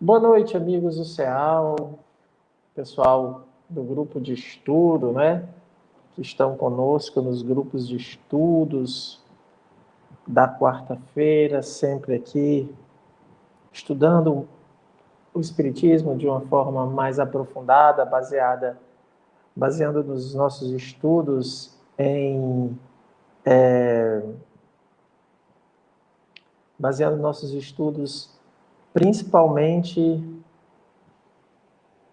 Boa noite, amigos do CEAL, pessoal do grupo de estudo, né? Que estão conosco nos grupos de estudos da quarta-feira, sempre aqui, estudando o Espiritismo de uma forma mais aprofundada, baseando nos nossos estudos baseando nossos estudos principalmente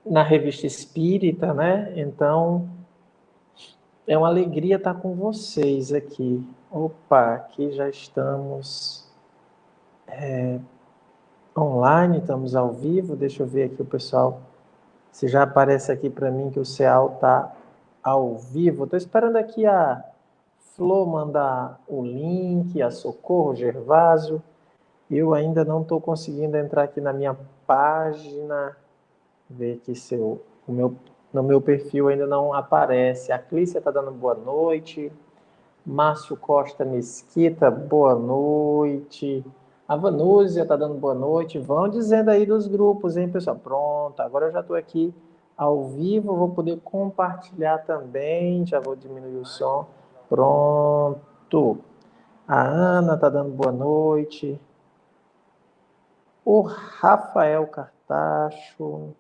na Revista Espírita, né? Então, é uma alegria estar com vocês aqui. Opa, aqui já estamos online, estamos ao vivo. Deixa eu ver aqui o pessoal, se já aparece aqui para mim que o CEAL está ao vivo. Estou esperando aqui a Flor mandar o link, a Socorro, Gervásio. Eu ainda não estou conseguindo entrar aqui na minha página, ver aqui se no meu perfil ainda não aparece. A Clícia está dando boa noite. Márcio Costa Mesquita, boa noite. A Vanúzia está dando boa noite. Vão dizendo aí dos grupos, hein, pessoal? Pronto, agora eu já estou aqui ao vivo, vou poder compartilhar também. Já vou diminuir o som. Pronto. A Ana está dando boa noite. O Rafael Cartacho.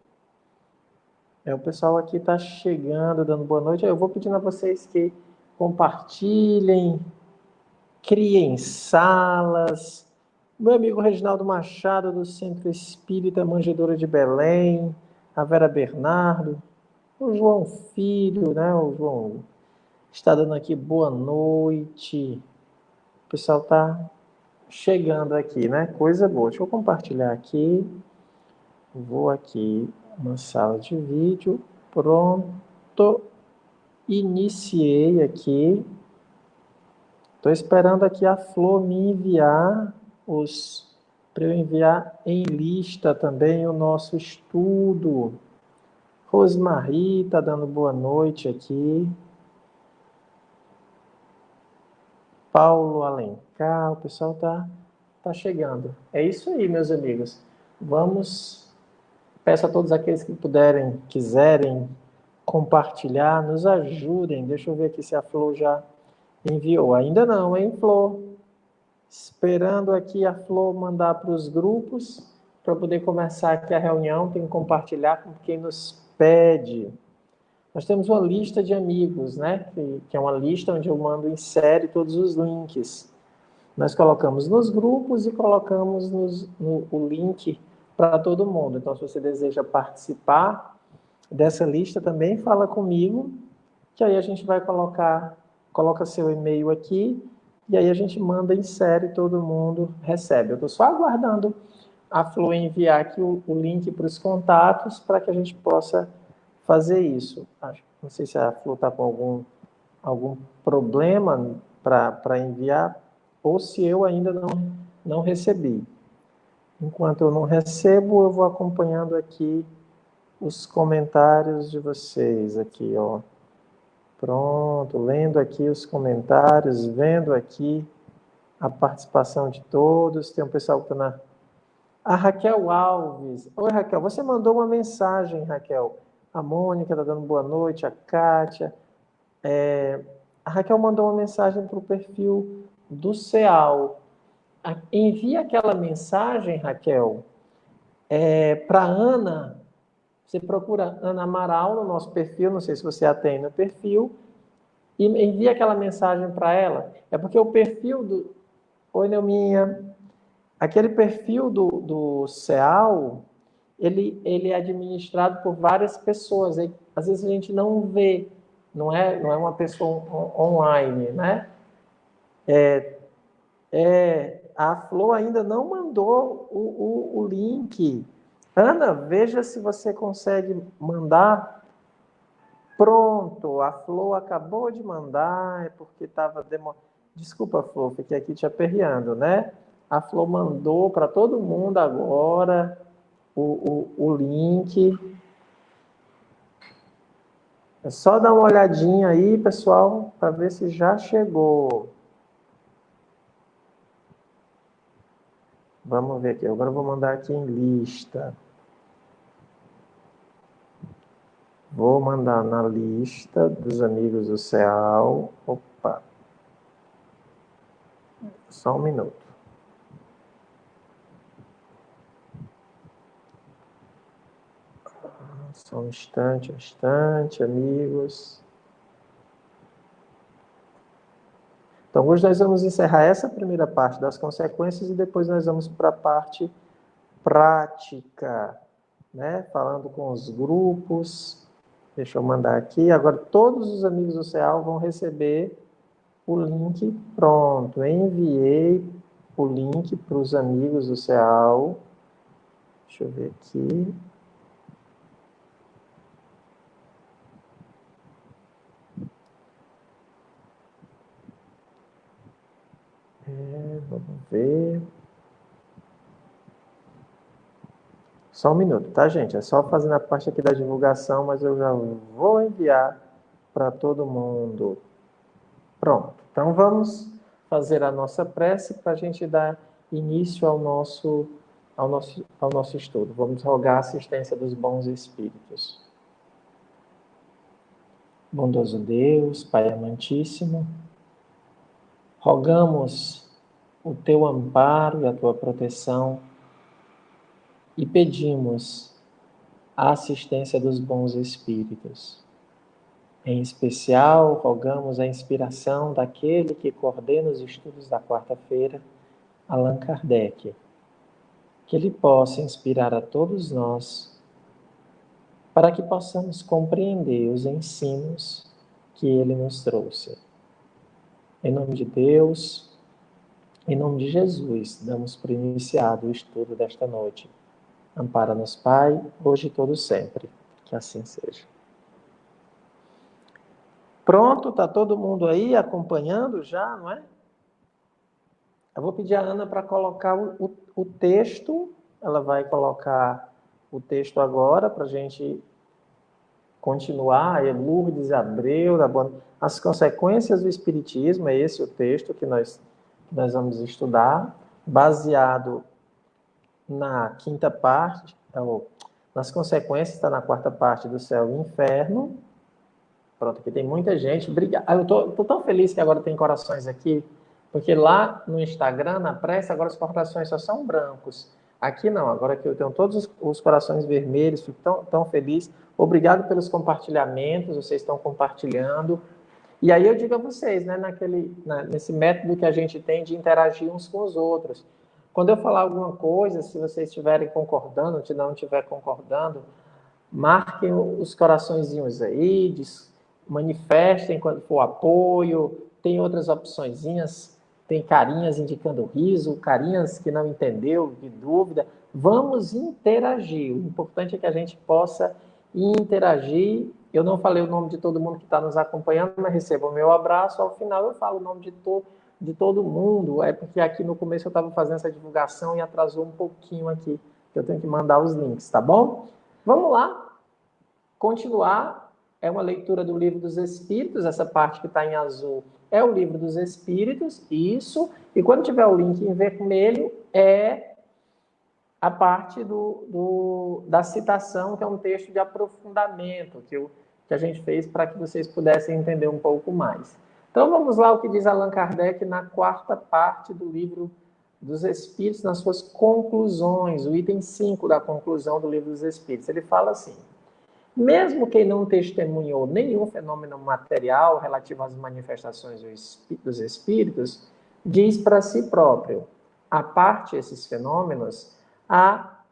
O pessoal aqui está chegando, dando boa noite. Eu vou pedindo a vocês que compartilhem, criem salas. Meu amigo Reginaldo Machado, do Centro Espírita Manjedoura de Belém, a Vera Bernardo, o João Filho, né? O João está dando aqui boa noite. O pessoal está chegando aqui, né? Coisa boa. Deixa eu compartilhar aqui. Vou aqui na sala de vídeo. Pronto. Iniciei aqui. Estou esperando aqui a Flor me enviar para eu enviar em lista também o nosso estudo. Rosmarie está dando boa noite aqui. Paulo Alencar, o pessoal tá chegando. É isso aí, meus amigos. Peço a todos aqueles que quiserem compartilhar, nos ajudem. Deixa eu ver aqui se a Flor já enviou. Ainda não, hein, Flor? Esperando aqui a Flor mandar para os grupos, para poder começar aqui a reunião. Tem que compartilhar com quem nos pede. Nós temos uma lista de amigos, né? Que é uma lista onde eu mando em série todos os links. Nós colocamos nos grupos e colocamos o link para todo mundo. Então, se você deseja participar dessa lista, também fala comigo, que aí a gente vai coloca seu e-mail aqui, e aí a gente manda em série, todo mundo recebe. Eu estou só aguardando a Flor enviar aqui o link para os contatos, para que a gente possa fazer isso. Não sei se a Flor está com algum problema para enviar, ou se eu ainda não recebi. Enquanto eu não recebo, eu vou acompanhando aqui os comentários de vocês aqui, ó. Pronto, lendo aqui os comentários, vendo aqui a participação de todos. Tem um pessoal que está na... A Raquel Alves. Oi, Raquel, você mandou uma mensagem, Raquel. A Mônica está dando boa noite, a Kátia. A Raquel mandou uma mensagem para o perfil do CEAL. Envia aquela mensagem, Raquel, para Ana. Você procura Ana Amaral no nosso perfil, não sei se você a tem no perfil, e envia aquela mensagem para ela. É porque o perfil do... Oi, Neuminha. Aquele perfil do CEAL, ele é administrado por várias pessoas. E, às vezes a gente não vê, não é uma pessoa online, né? A Flor ainda não mandou o link. Ana, veja se você consegue mandar. Pronto, a Flor acabou de mandar, é porque estava demorando. Desculpa, Flor, fiquei aqui te aperreando, né? A Flor mandou para todo mundo agora o link. É só dar uma olhadinha aí, pessoal, para ver se já chegou. Vamos ver aqui. Agora eu vou mandar aqui em lista. Vou mandar na lista dos amigos do CEAL. Opa. Só um minuto. Só um instante, amigos. Então, hoje nós vamos encerrar essa primeira parte das consequências e depois nós vamos para a parte prática, né? Falando com os grupos. Deixa eu mandar aqui. Agora, todos os amigos do CEAL vão receber o link. Pronto, enviei o link para os amigos do CEAL. Deixa eu ver aqui. Vamos ver. Só um minuto, tá, gente? É só fazendo a parte aqui da divulgação, mas eu já vou enviar para todo mundo. Pronto. Então, vamos fazer a nossa prece para a gente dar início ao nosso estudo. Vamos rogar a assistência dos bons espíritos. Bondoso Deus, Pai amantíssimo, rogamos o teu amparo e a tua proteção e pedimos a assistência dos bons espíritos. Em especial, rogamos a inspiração daquele que coordena os estudos da quarta-feira, Allan Kardec, que ele possa inspirar a todos nós para que possamos compreender os ensinos que ele nos trouxe. Em nome de Deus, em nome de Jesus, damos por iniciado o estudo desta noite. Ampara-nos, Pai, hoje e todo sempre. Que assim seja. Pronto, está todo mundo aí acompanhando já, não é? Eu vou pedir a Ana para colocar o texto. Ela vai colocar o texto agora para a gente continuar. Lourdes Abreu, as consequências do Espiritismo, é esse o texto que nós vamos estudar, baseado na quinta parte, nas consequências, está na quarta parte do Céu e Inferno. Pronto, aqui tem muita gente. Obrigado. Eu tô tão feliz que agora tem corações aqui, porque lá no Instagram, na prece, agora os corações só são brancos. Aqui não, agora que eu tenho todos os corações vermelhos, fico tão feliz. Obrigado pelos compartilhamentos, vocês estão compartilhando. E aí eu digo a vocês, né, nesse método que a gente tem de interagir uns com os outros. Quando eu falar alguma coisa, se vocês estiverem concordando, se não estiver concordando, marquem os coraçõezinhos aí, manifestem quando for apoio, tem outras opçõezinhas, tem carinhas indicando riso, carinhas que não entendeu, de dúvida. Vamos interagir. O importante é que a gente possa interagir. Eu não falei o nome de todo mundo que está nos acompanhando, mas receba o meu abraço. Ao final eu falo o nome de todo mundo. É porque aqui no começo eu estava fazendo essa divulgação e atrasou um pouquinho aqui. Eu tenho que mandar os links, tá bom? Vamos lá. Continuar. É uma leitura do Livro dos Espíritos. Essa parte que está em azul é o Livro dos Espíritos, isso. E quando tiver o link em vermelho, é a parte da citação, que é um texto de aprofundamento que a gente fez para que vocês pudessem entender um pouco mais. Então, vamos lá o que diz Allan Kardec na quarta parte do Livro dos Espíritos, nas suas conclusões, o item 5 da conclusão do Livro dos Espíritos. Ele fala assim: mesmo quem não testemunhou nenhum fenômeno material relativo às manifestações dos espíritos, diz para si próprio, à parte esses fenômenos, a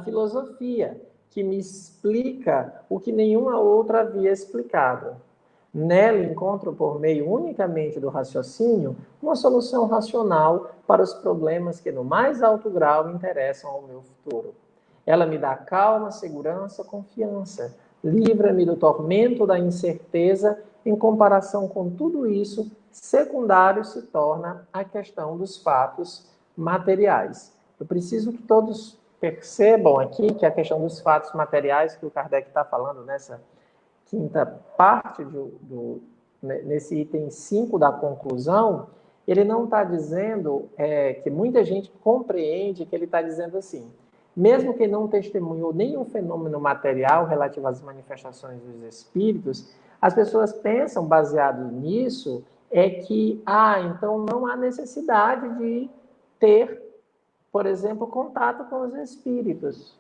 filosofia, que me explica o que nenhuma outra havia explicado. Nela encontro, por meio unicamente do raciocínio, uma solução racional para os problemas que, no mais alto grau, interessam ao meu futuro. Ela me dá calma, segurança, confiança. Livra-me do tormento da incerteza. Em comparação com tudo isso, secundário se torna a questão dos fatos materiais. Eu preciso que todos percebam aqui que a questão dos fatos materiais que o Kardec está falando nessa quinta parte, nesse item 5 da conclusão, ele não está dizendo que muita gente compreende que ele está dizendo assim: mesmo que não testemunhou nenhum fenômeno material relativo às manifestações dos espíritos, as pessoas pensam, baseado nisso, que, então não há necessidade de ter, por exemplo, contato com os espíritos.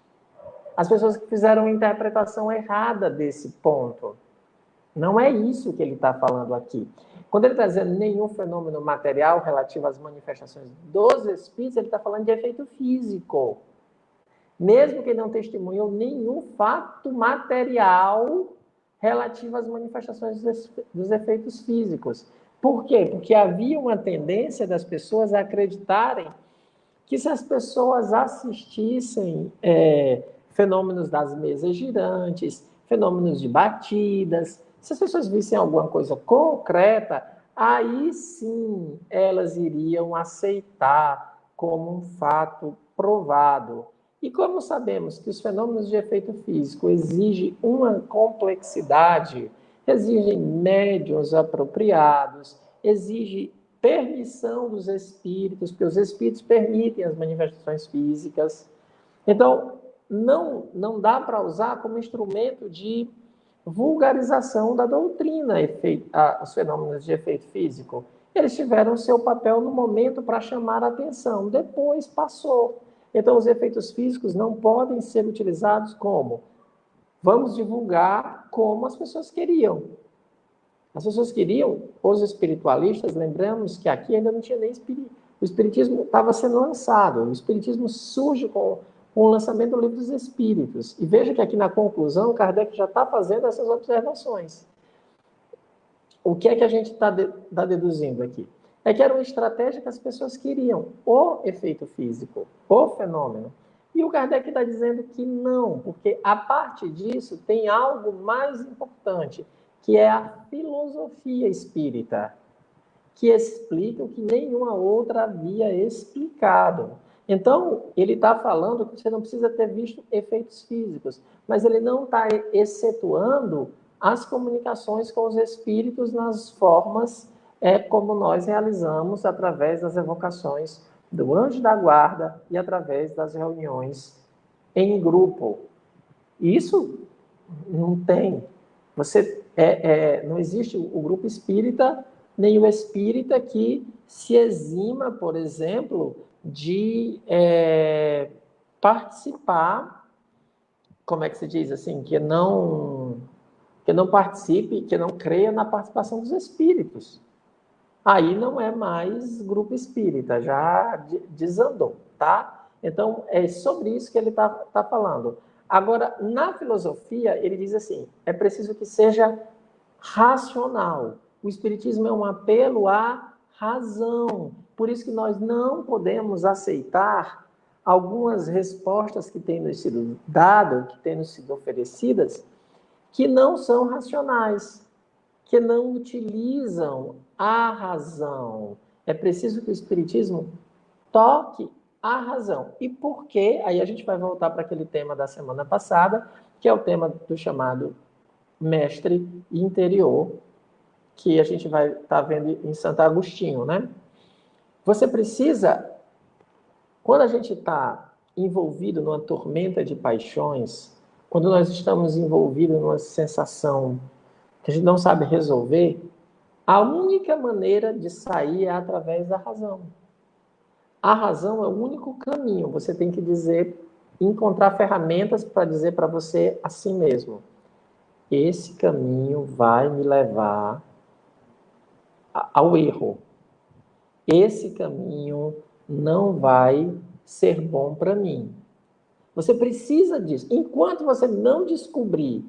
As pessoas que fizeram uma interpretação errada desse ponto. Não é isso que ele está falando aqui. Quando ele está dizendo nenhum fenômeno material relativo às manifestações dos espíritos, ele está falando de efeito físico. Mesmo que não testemunhou nenhum fato material relativo às manifestações dos efeitos físicos. Por quê? Porque havia uma tendência das pessoas a acreditarem que se as pessoas assistissem fenômenos das mesas girantes, fenômenos de batidas, se as pessoas vissem alguma coisa concreta, aí sim elas iriam aceitar como um fato provado. E como sabemos que os fenômenos de efeito físico exigem uma complexidade, exigem médiuns apropriados, exigem permissão dos espíritos, porque os espíritos permitem as manifestações físicas. Então, não dá para usar como instrumento de vulgarização da doutrina os fenômenos de efeito físico. Eles tiveram seu papel no momento para chamar a atenção, depois passou. Então, os efeitos físicos não podem ser utilizados como vamos divulgar como as pessoas queriam. As pessoas queriam, os espiritualistas, lembramos que aqui ainda não tinha nem espiritismo. O espiritismo estava sendo lançado. O espiritismo surge com o lançamento do Livro dos Espíritos. E veja que aqui na conclusão, Kardec já está fazendo essas observações. O que é que a gente está deduzindo aqui? É que era uma estratégia que as pessoas queriam, o efeito físico, o fenômeno. E o Kardec está dizendo que não, porque a partir disso tem algo mais importante, que é a filosofia espírita, que explica o que nenhuma outra havia explicado. Então, ele está falando que você não precisa ter visto efeitos físicos, mas ele não está excetuando as comunicações com os espíritos nas formas como nós realizamos através das evocações do anjo da guarda e através das reuniões em grupo. Isso não tem. Não existe o grupo espírita, nem o espírita que se exima, por exemplo, de participar, como é que se diz assim, que não participe, que não creia na participação dos espíritos. Aí não é mais grupo espírita, já desandou, tá? Então, é sobre isso que ele tá falando. Agora, na filosofia, ele diz assim, é preciso que seja racional. O espiritismo é um apelo à razão. Por isso que nós não podemos aceitar algumas respostas que têm nos sido dadas, que têm nos sido oferecidas, que não são racionais, que não utilizam a razão. É preciso que o espiritismo toque a razão. E por quê? Aí a gente vai voltar para aquele tema da semana passada, que é o tema do chamado mestre interior, que a gente vai estar vendo em Santo Agostinho, né? Você precisa, quando a gente está envolvido numa tormenta de paixões, quando nós estamos envolvidos numa sensação que a gente não sabe resolver, a única maneira de sair é através da razão. A razão é o único caminho. Você tem que encontrar ferramentas para dizer para você a si mesmo: esse caminho vai me levar ao erro. Esse caminho não vai ser bom para mim. Você precisa disso. Enquanto você não descobrir,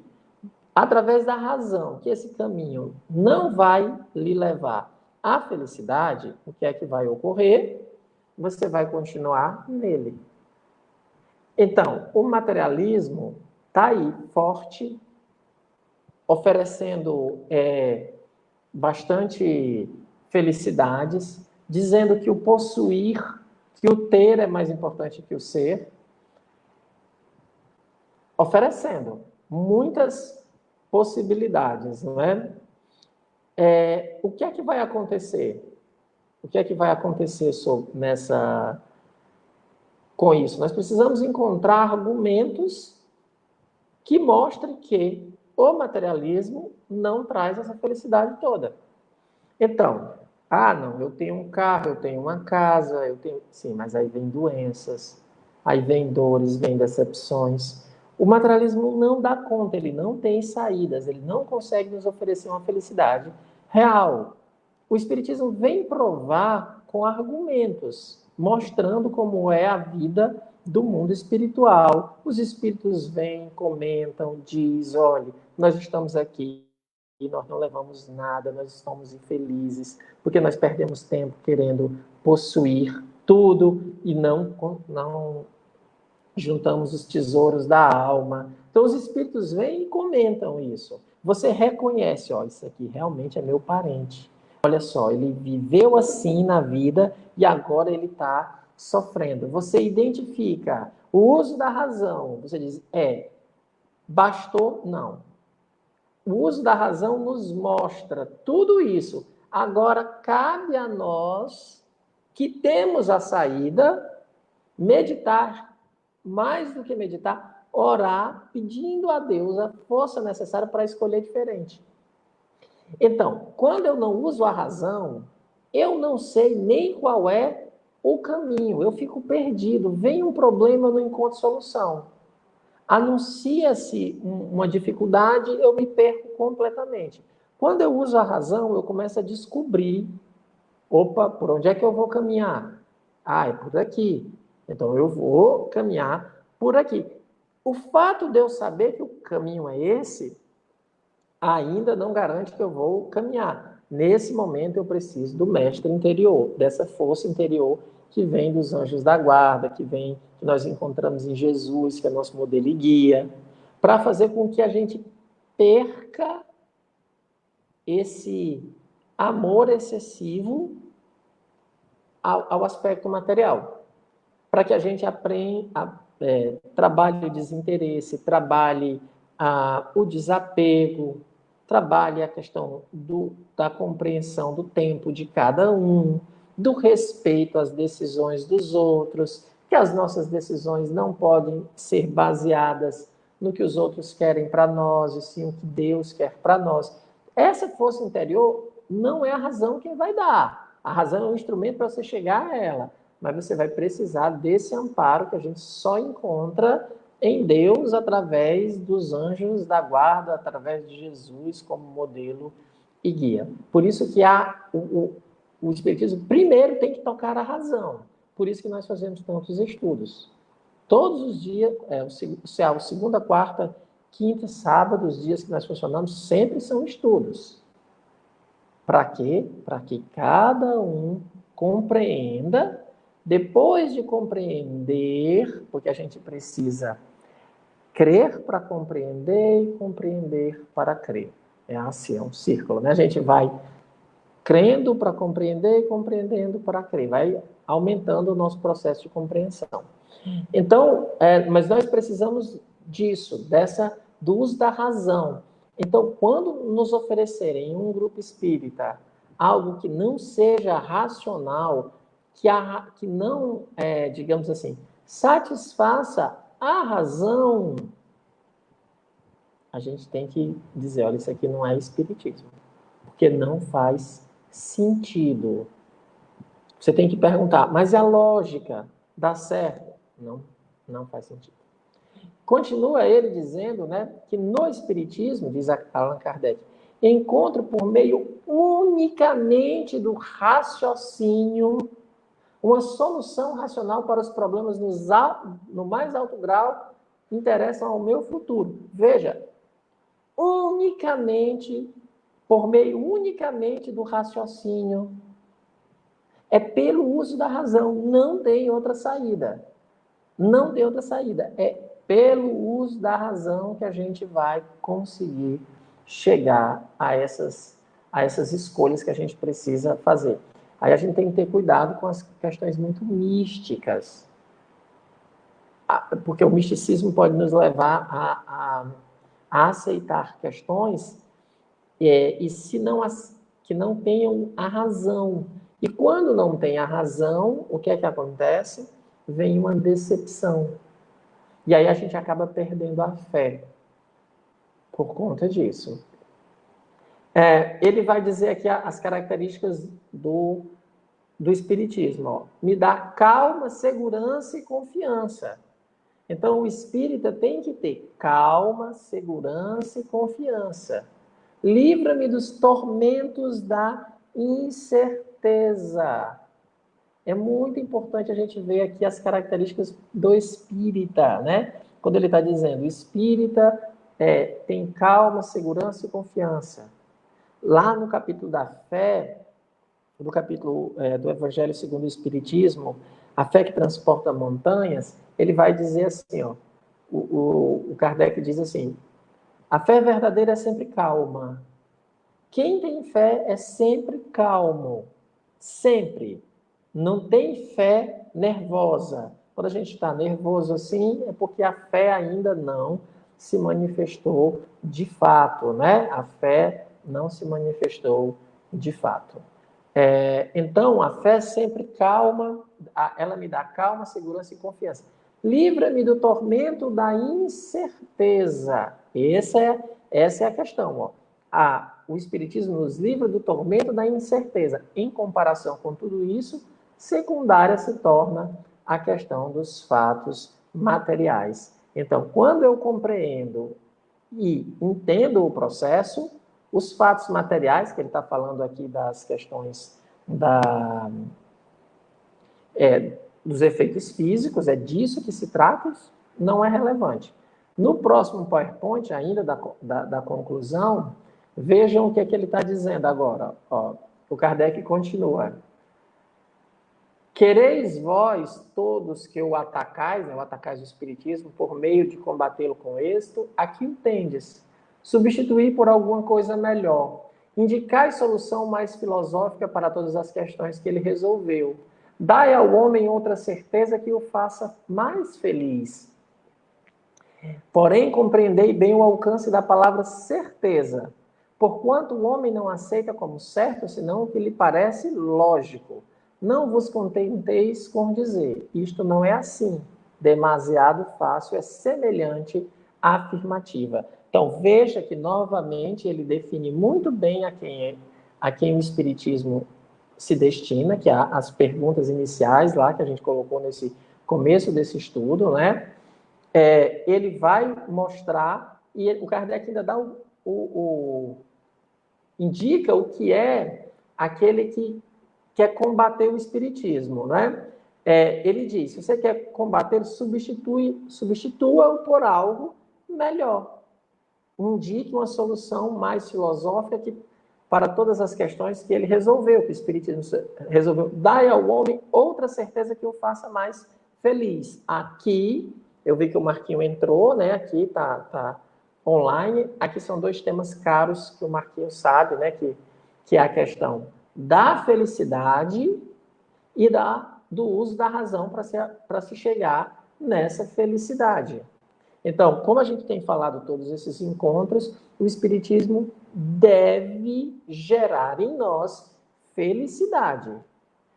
através da razão, que esse caminho não vai lhe levar à felicidade, o que é que vai ocorrer? Você vai continuar nele. Então, o materialismo está aí, forte, oferecendo bastante felicidades, dizendo que o possuir, que o ter é mais importante que o ser, oferecendo muitas possibilidades, não é? O que é que vai acontecer? O que é que vai acontecer com isso? Nós precisamos encontrar argumentos que mostrem que o materialismo não traz essa felicidade toda. Então, não, eu tenho um carro, eu tenho uma casa, eu tenho... Sim, mas aí vem doenças, aí vem dores, vem decepções. O materialismo não dá conta, ele não tem saídas, ele não consegue nos oferecer uma felicidade real. O Espiritismo vem provar com argumentos, mostrando como é a vida do mundo espiritual. Os espíritos vêm, comentam, dizem, olha, nós estamos aqui e nós não levamos nada, nós estamos infelizes, porque nós perdemos tempo querendo possuir tudo e não juntamos os tesouros da alma. Então os espíritos vêm e comentam isso. Você reconhece, isso aqui realmente é meu parente. Olha só, ele viveu assim na vida e agora ele está sofrendo. Você identifica o uso da razão. Você diz, bastou? Não. O uso da razão nos mostra tudo isso. Agora, cabe a nós, que temos a saída, meditar, mais do que meditar, orar, pedindo a Deus a força necessária para escolher diferente. Então, quando eu não uso a razão, eu não sei nem qual é o caminho, eu fico perdido. Vem um problema, eu não encontro solução. Anuncia-se uma dificuldade, eu me perco completamente. Quando eu uso a razão, eu começo a descobrir, por onde é que eu vou caminhar? É por aqui. Então, eu vou caminhar por aqui. O fato de eu saber que o caminho é esse, ainda não garante que eu vou caminhar. Nesse momento, eu preciso do mestre interior, dessa força interior que vem dos anjos da guarda, que nós encontramos em Jesus, que é nosso modelo e guia, para fazer com que a gente perca esse amor excessivo ao aspecto material, para que a gente trabalhe o desinteresse, trabalhe o desapego, trabalhe a questão da compreensão do tempo de cada um, do respeito às decisões dos outros, que as nossas decisões não podem ser baseadas no que os outros querem para nós, e sim o que Deus quer para nós. Essa força interior não é a razão que vai dar. A razão é um instrumento para você chegar a ela, mas você vai precisar desse amparo que a gente só encontra em Deus através dos anjos da guarda, através de Jesus como modelo e guia. Por isso que o Espiritismo primeiro tem que tocar a razão. Por isso que nós fazemos tantos estudos. Todos os dias, segunda, quarta, quinta, sábado, os dias que nós funcionamos, sempre são estudos. Para quê? Para que cada um compreenda. Depois de compreender, porque a gente precisa crer para compreender e compreender para crer. É um círculo, né? A gente vai crendo para compreender e compreendendo para crer. Vai aumentando o nosso processo de compreensão. Então, mas nós precisamos disso, do uso da razão. Então, quando nos oferecerem em um grupo espírita algo que não seja racional, que não, digamos assim, satisfaça a razão, a gente tem que dizer, olha, isso aqui não é espiritismo, porque não faz sentido. Você tem que perguntar, mas a lógica dá certo? Não faz sentido. Continua ele dizendo, né, que no espiritismo, diz Allan Kardec, encontra por meio unicamente do raciocínio uma solução racional para os problemas no mais alto grau que interessam ao meu futuro. Veja, por meio unicamente do raciocínio, é pelo uso da razão, não tem outra saída. Não tem outra saída. É pelo uso da razão que a gente vai conseguir chegar a essas escolhas que a gente precisa fazer. Aí a gente tem que ter cuidado com as questões muito místicas, porque o misticismo pode nos levar a aceitar questões que não tenham a razão. E quando não tem a razão, o que é que acontece? vem uma decepção. E aí a gente acaba perdendo a fé por conta disso. Ele vai dizer aqui as características do Espiritismo. Ó. Me dá calma, segurança e confiança. Então, o espírita tem que ter calma, segurança e confiança. Livra-me dos tormentos da incerteza. É muito importante a gente ver aqui as características do espírita, né? Quando ele está dizendo, o espírita tem calma, segurança e confiança. Lá no capítulo da fé, no capítulo do Evangelho segundo o Espiritismo, a fé que transporta montanhas, ele vai dizer assim, ó, o Kardec diz assim, a fé verdadeira é sempre calma. Quem tem fé é sempre calmo. Sempre. Não tem fé nervosa. Quando a gente está nervoso assim, é porque a fé ainda não se manifestou de fato, né? A fé não se manifestou de fato. Então, a fé sempre calma, ela me dá calma, segurança e confiança. Livra-me do tormento da incerteza. Essa é a questão. Ó. O Espiritismo nos livra do tormento da incerteza. Em comparação com tudo isso, secundária se torna a questão dos fatos materiais. Então, quando eu compreendo e entendo o processo, os fatos materiais, que ele está falando aqui das questões dos efeitos físicos, é disso que se trata, não é relevante. No próximo PowerPoint, ainda da conclusão, vejam o que ele está dizendo agora. Ó, o Kardec continua. Quereis vós todos que o atacais, né, o atacais do Espiritismo, por meio de combatê-lo com êxito, aqui o tendes. Substituir por alguma coisa melhor. Indicai solução mais filosófica para todas as questões que ele resolveu. Dai ao homem outra certeza que o faça mais feliz. Porém, compreendei bem o alcance da palavra certeza, porquanto o homem não aceita como certo, senão o que lhe parece lógico. Não vos contenteis com dizer, isto não é assim. Demasiado fácil é semelhante à afirmativa. Então, veja que, novamente, ele define muito bem a quem o Espiritismo se destina, que há as perguntas iniciais lá, que a gente colocou nesse começo desse estudo, né? Ele vai mostrar, e o Kardec ainda dá indica o que é aquele que quer combater o espiritismo, né? Ele diz, se você quer combater, substitua-o por algo melhor. Indique uma solução mais filosófica para todas as questões que ele resolveu, que o espiritismo resolveu. Dai ao homem outra certeza que o faça mais feliz. Aqui, eu vi que o Marquinho entrou, né? Aqui tá online. Aqui são dois temas caros que o Marquinho sabe, né? Que é a questão da felicidade e do uso da razão para se chegar nessa felicidade. Então, como a gente tem falado todos esses encontros, o Espiritismo deve gerar em nós felicidade.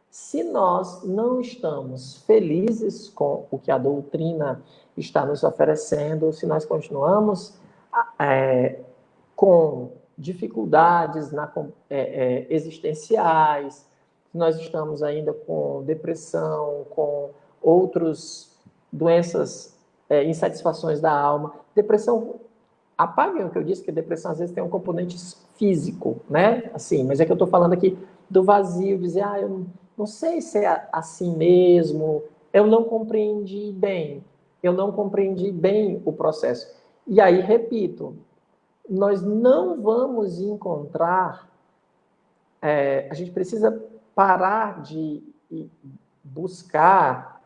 Se nós não estamos felizes com o que a doutrina está nos oferecendo, se nós continuamos com dificuldades existenciais, se nós estamos ainda com depressão, com outras doenças, insatisfações da alma. Depressão, apaguem o que eu disse, que depressão às vezes tem um componente físico, né? Assim, mas é que eu estou falando aqui do vazio, dizer, eu não sei se é assim mesmo, eu não compreendi bem o processo. E aí, repito, nós não vamos encontrar, a gente precisa parar de buscar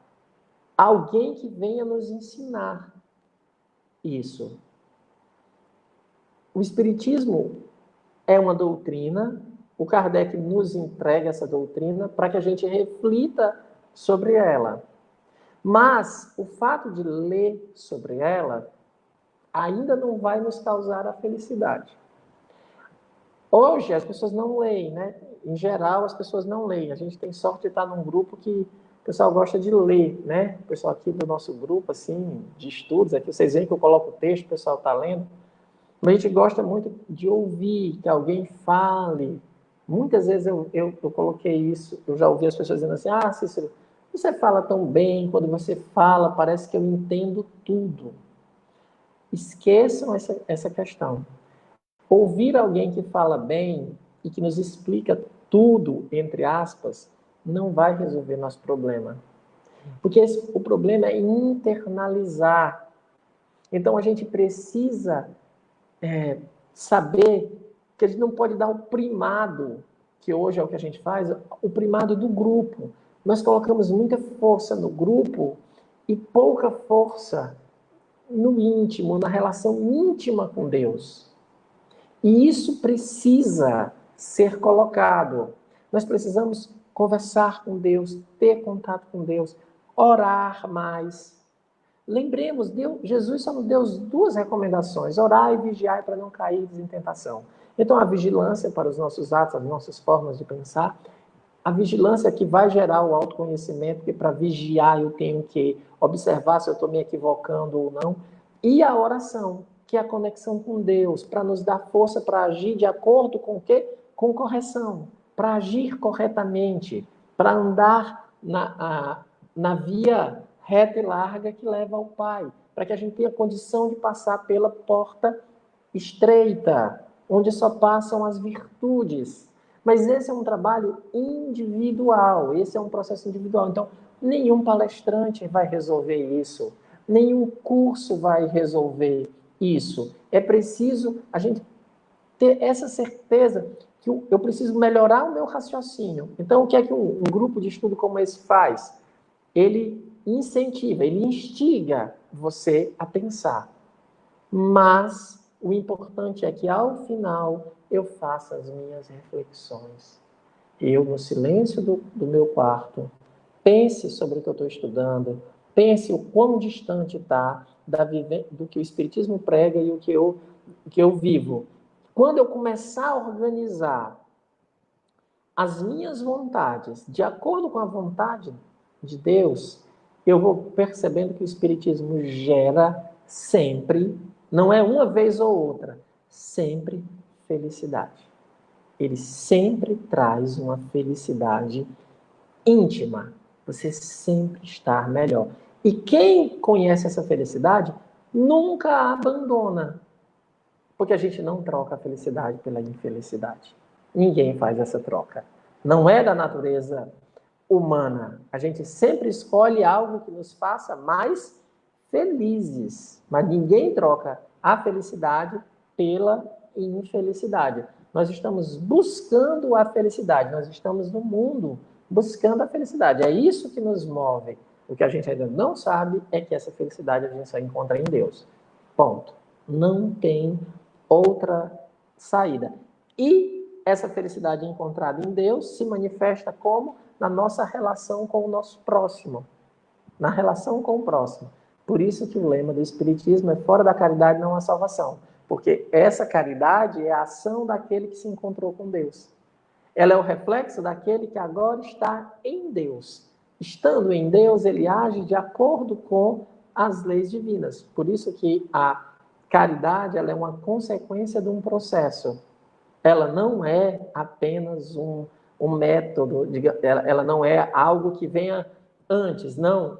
alguém que venha nos ensinar isso. O Espiritismo é uma doutrina, o Kardec nos entrega essa doutrina para que a gente reflita sobre ela. Mas o fato de ler sobre ela ainda não vai nos causar a felicidade. Hoje as pessoas não leem, né? Em geral, as pessoas não leem. A gente tem sorte de estar num grupo que O pessoal gosta de ler, né? O pessoal aqui do nosso grupo, assim, de estudos, aqui vocês veem que eu coloco o texto, o pessoal está lendo. Mas a gente gosta muito de ouvir, que alguém fale. Muitas vezes eu coloquei isso, eu já ouvi as pessoas dizendo assim, Cícero, você fala tão bem, quando você fala, parece que eu entendo tudo. Esqueçam essa questão. Ouvir alguém que fala bem e que nos explica tudo, entre aspas, não vai resolver nosso problema. Porque o problema é internalizar. Então a gente precisa saber que a gente não pode dar o primado, que hoje é o que a gente faz, o primado do grupo. Nós colocamos muita força no grupo e pouca força no íntimo, na relação íntima com Deus. E isso precisa ser colocado. Nós precisamos conversar com Deus, ter contato com Deus, orar mais. Lembremos, Jesus só nos deu duas recomendações, orar e vigiar para não cair em tentação. Então, a vigilância para os nossos atos, as nossas formas de pensar, a vigilância que vai gerar o autoconhecimento, porque para vigiar eu tenho que observar se eu estou me equivocando ou não, e a oração, que é a conexão com Deus, para nos dar força para agir de acordo com o quê? Com correção, para agir corretamente, para andar na via reta e larga que leva ao Pai, para que a gente tenha condição de passar pela porta estreita, onde só passam as virtudes. Mas esse é um trabalho individual, esse é um processo individual. Então, nenhum palestrante vai resolver isso, nenhum curso vai resolver isso. É preciso a gente ter essa certeza que eu preciso melhorar o meu raciocínio. Então, o que é que um grupo de estudo como esse faz? Ele incentiva, ele instiga você a pensar. Mas o importante é que, ao final, eu faça as minhas reflexões. Eu, no silêncio do meu quarto, pense sobre o que eu estou estudando, pense o quão distante está do que o Espiritismo prega e o que eu vivo. Quando eu começar a organizar as minhas vontades de acordo com a vontade de Deus, eu vou percebendo que o Espiritismo gera sempre, não é uma vez ou outra, sempre felicidade. Ele sempre traz uma felicidade íntima. Você sempre está melhor. E quem conhece essa felicidade nunca a abandona. Porque a gente não troca a felicidade pela infelicidade. Ninguém faz essa troca. Não é da natureza humana. A gente sempre escolhe algo que nos faça mais felizes. Mas ninguém troca a felicidade pela infelicidade. Nós estamos buscando a felicidade. Nós estamos no mundo buscando a felicidade. É isso que nos move. O que a gente ainda não sabe é que essa felicidade a gente só encontra em Deus. Ponto. Não tem outra saída. E essa felicidade encontrada em Deus se manifesta como? Na nossa relação com o nosso próximo. Na relação com o próximo. Por isso que o lema do Espiritismo é fora da caridade não há salvação. Porque essa caridade é a ação daquele que se encontrou com Deus. Ela é o reflexo daquele que agora está em Deus. Estando em Deus, ele age de acordo com as leis divinas. Por isso que a caridade ela é uma consequência de um processo. Ela não é apenas um método, ela não é algo que venha antes, não.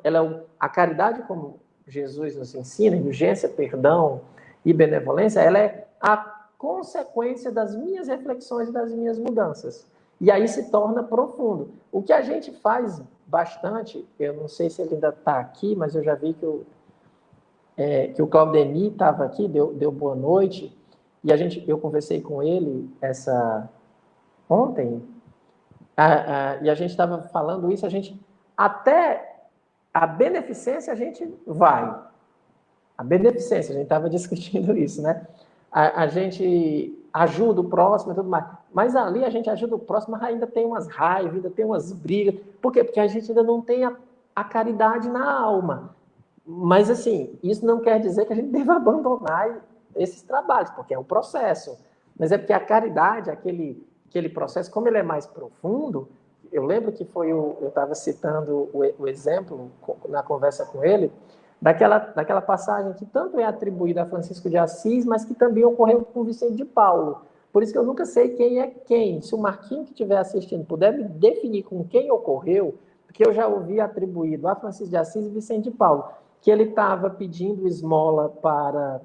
A caridade, como Jesus nos ensina, indulgência, perdão e benevolência, ela é a consequência das minhas reflexões e das minhas mudanças. E aí se torna profundo. O que a gente faz bastante, eu não sei se ele ainda está aqui, mas eu já vi que o Claudemir estava aqui, deu boa noite, e eu conversei com ele ontem, e a gente estava falando isso, até a beneficência a gente vai. A beneficência, a gente estava discutindo isso, né? A gente ajuda o próximo e tudo mais. Mas ali a gente ajuda o próximo, mas ainda tem umas raivas, ainda tem umas brigas. Por quê? Porque a gente ainda não tem a caridade na alma. Mas, assim, isso não quer dizer que a gente deva abandonar esses trabalhos, porque é um processo. Mas é porque a caridade, aquele processo, como ele é mais profundo, eu lembro que eu estava citando o exemplo na conversa com ele, daquela passagem que tanto é atribuída a Francisco de Assis, mas que também ocorreu com Vicente de Paulo. Por isso que eu nunca sei quem é quem. Se o Marquinhos que estiver assistindo puder me definir com quem ocorreu, porque eu já ouvi atribuído a Francisco de Assis e Vicente de Paulo, que ele estava pedindo esmola para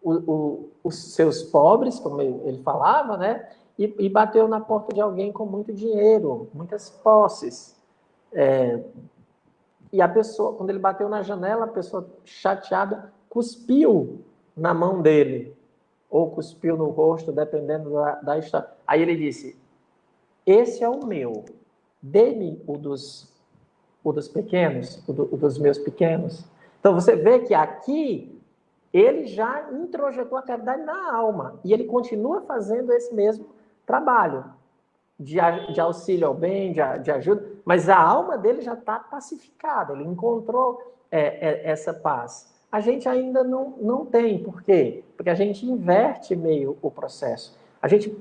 os seus pobres, como ele falava, né? E bateu na porta de alguém com muito dinheiro, muitas posses. E a pessoa, quando ele bateu na janela, a pessoa chateada cuspiu na mão dele, ou cuspiu no rosto, dependendo da história. Aí ele disse, esse é o meu, dê-me o dos pequenos, o dos meus pequenos. Então você vê que aqui ele já introjetou a caridade na alma, e ele continua fazendo esse mesmo trabalho de auxílio ao bem, de ajuda, mas a alma dele já está pacificada, ele encontrou essa paz. A gente ainda não tem, por quê? Porque a gente inverte meio o processo. A gente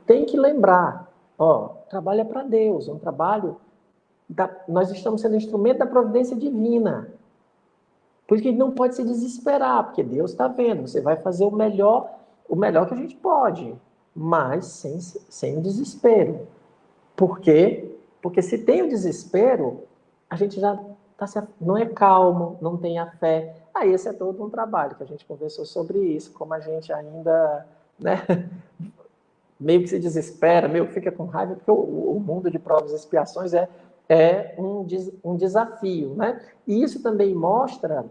tem que lembrar, trabalho é para Deus, é um trabalho, nós estamos sendo instrumento da providência divina. Por isso que a gente não pode se desesperar, porque Deus está vendo, você vai fazer o melhor que a gente pode, mas sem o desespero. Por quê? Porque se tem o desespero, a gente já não é calmo, não tem a fé. Aí esse é todo um trabalho que a gente conversou sobre isso, como a gente ainda, né, meio que se desespera, meio que fica com raiva, porque o mundo de provas e expiações é um desafio, né? E isso também mostra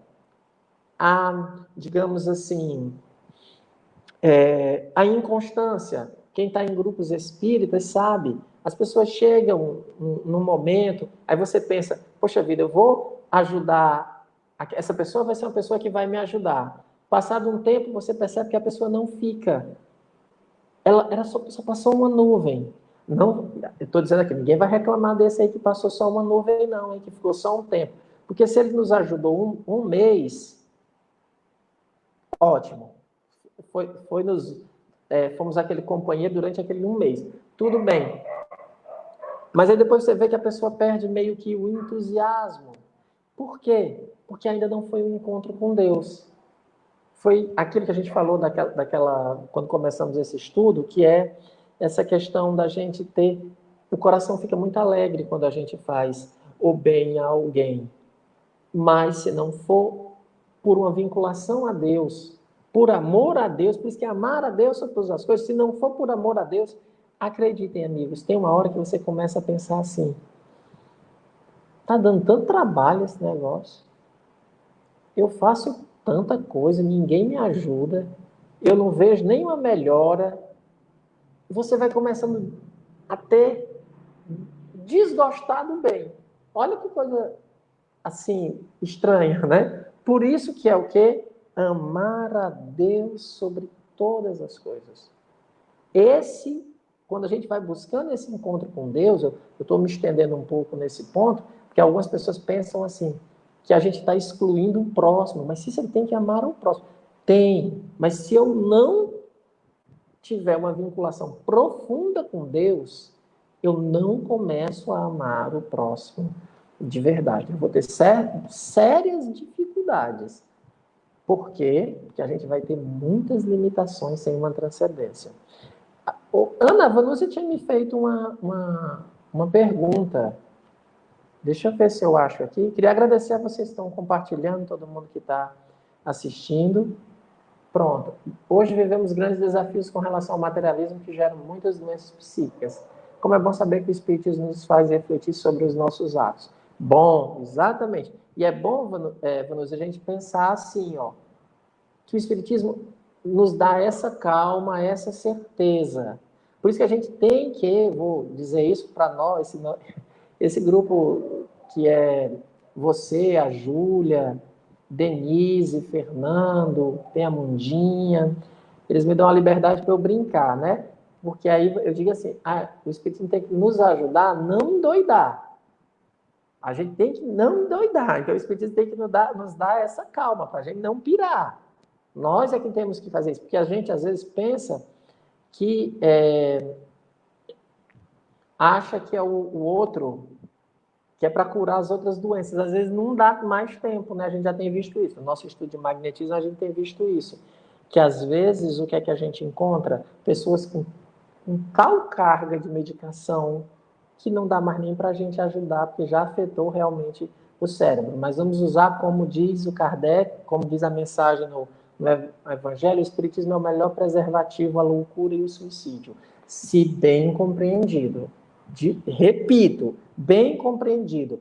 digamos assim, a inconstância. Quem está em grupos espíritas sabe, as pessoas chegam num momento, aí você pensa, poxa vida, eu vou ajudar, essa pessoa vai ser uma pessoa que vai me ajudar. Passado um tempo, você percebe que a pessoa não fica. Ela só passou uma nuvem. Não, eu estou dizendo aqui, ninguém vai reclamar desse aí que passou só uma nuvem, não, hein, que ficou só um tempo. Porque se ele nos ajudou um mês, ótimo. Fomos aquele companheiro durante aquele um mês. Tudo bem. Mas aí depois você vê que a pessoa perde meio que o entusiasmo. Por quê? Porque ainda não foi um encontro com Deus. Foi aquilo que a gente falou quando começamos esse estudo, que é essa questão da gente ter... O coração fica muito alegre quando a gente faz o bem a alguém. Mas se não for por uma vinculação a Deus, por amor a Deus, por isso que amar a Deus sobre todas as coisas, se não for por amor a Deus, acreditem, amigos, tem uma hora que você começa a pensar assim, tá dando tanto trabalho esse negócio, eu faço tanta coisa, ninguém me ajuda, eu não vejo nenhuma melhora, você vai começando a ter desgostar do bem. Olha que coisa, assim, estranha, né? Por isso que é o quê? Amar a Deus sobre todas as coisas. Quando a gente vai buscando esse encontro com Deus, eu estou me estendendo um pouco nesse ponto, porque algumas pessoas pensam assim, que a gente está excluindo o próximo, mas se você tem que amar o próximo. Tem, mas se eu não tiver uma vinculação profunda com Deus, eu não começo a amar o próximo de verdade. Eu vou ter sérias dificuldades. Por quê? Porque a gente vai ter muitas limitações sem uma transcendência. Ana, você tinha me feito uma pergunta. Deixa eu ver se eu acho aqui. Queria agradecer a vocês que estão compartilhando, todo mundo que está assistindo. Pronto. Hoje vivemos grandes desafios com relação ao materialismo que geram muitas doenças psíquicas. Como é bom saber que o Espiritismo nos faz refletir sobre os nossos atos. Bom, exatamente. E é bom, Vanusa, a gente pensar assim, que o Espiritismo nos dá essa calma, essa certeza. Por isso que a gente tem que, vou dizer isso para nós, esse grupo que é você, a Júlia, Denise, Fernando, tem a Mundinha, eles me dão a liberdade para eu brincar, né? Porque aí eu digo assim, o Espiritismo tem que nos ajudar a não endoidar. A gente tem que não endoidar. Então o Espiritismo tem que nos dar essa calma, para a gente não pirar. Nós é que temos que fazer isso, porque a gente às vezes pensa que acha que é o outro, que é para curar as outras doenças. Às vezes não dá mais tempo, né? A gente já tem visto isso. No nosso estudo de magnetismo, a gente tem visto isso. Que às vezes, o que é que a gente encontra? Pessoas com tal carga de medicação que não dá mais nem para a gente ajudar, porque já afetou realmente o cérebro. Mas vamos usar, como diz o Kardec, como diz a mensagem no Evangelho, o Espiritismo é o melhor preservativo à loucura e ao suicídio, se bem compreendido. Repito, bem compreendido,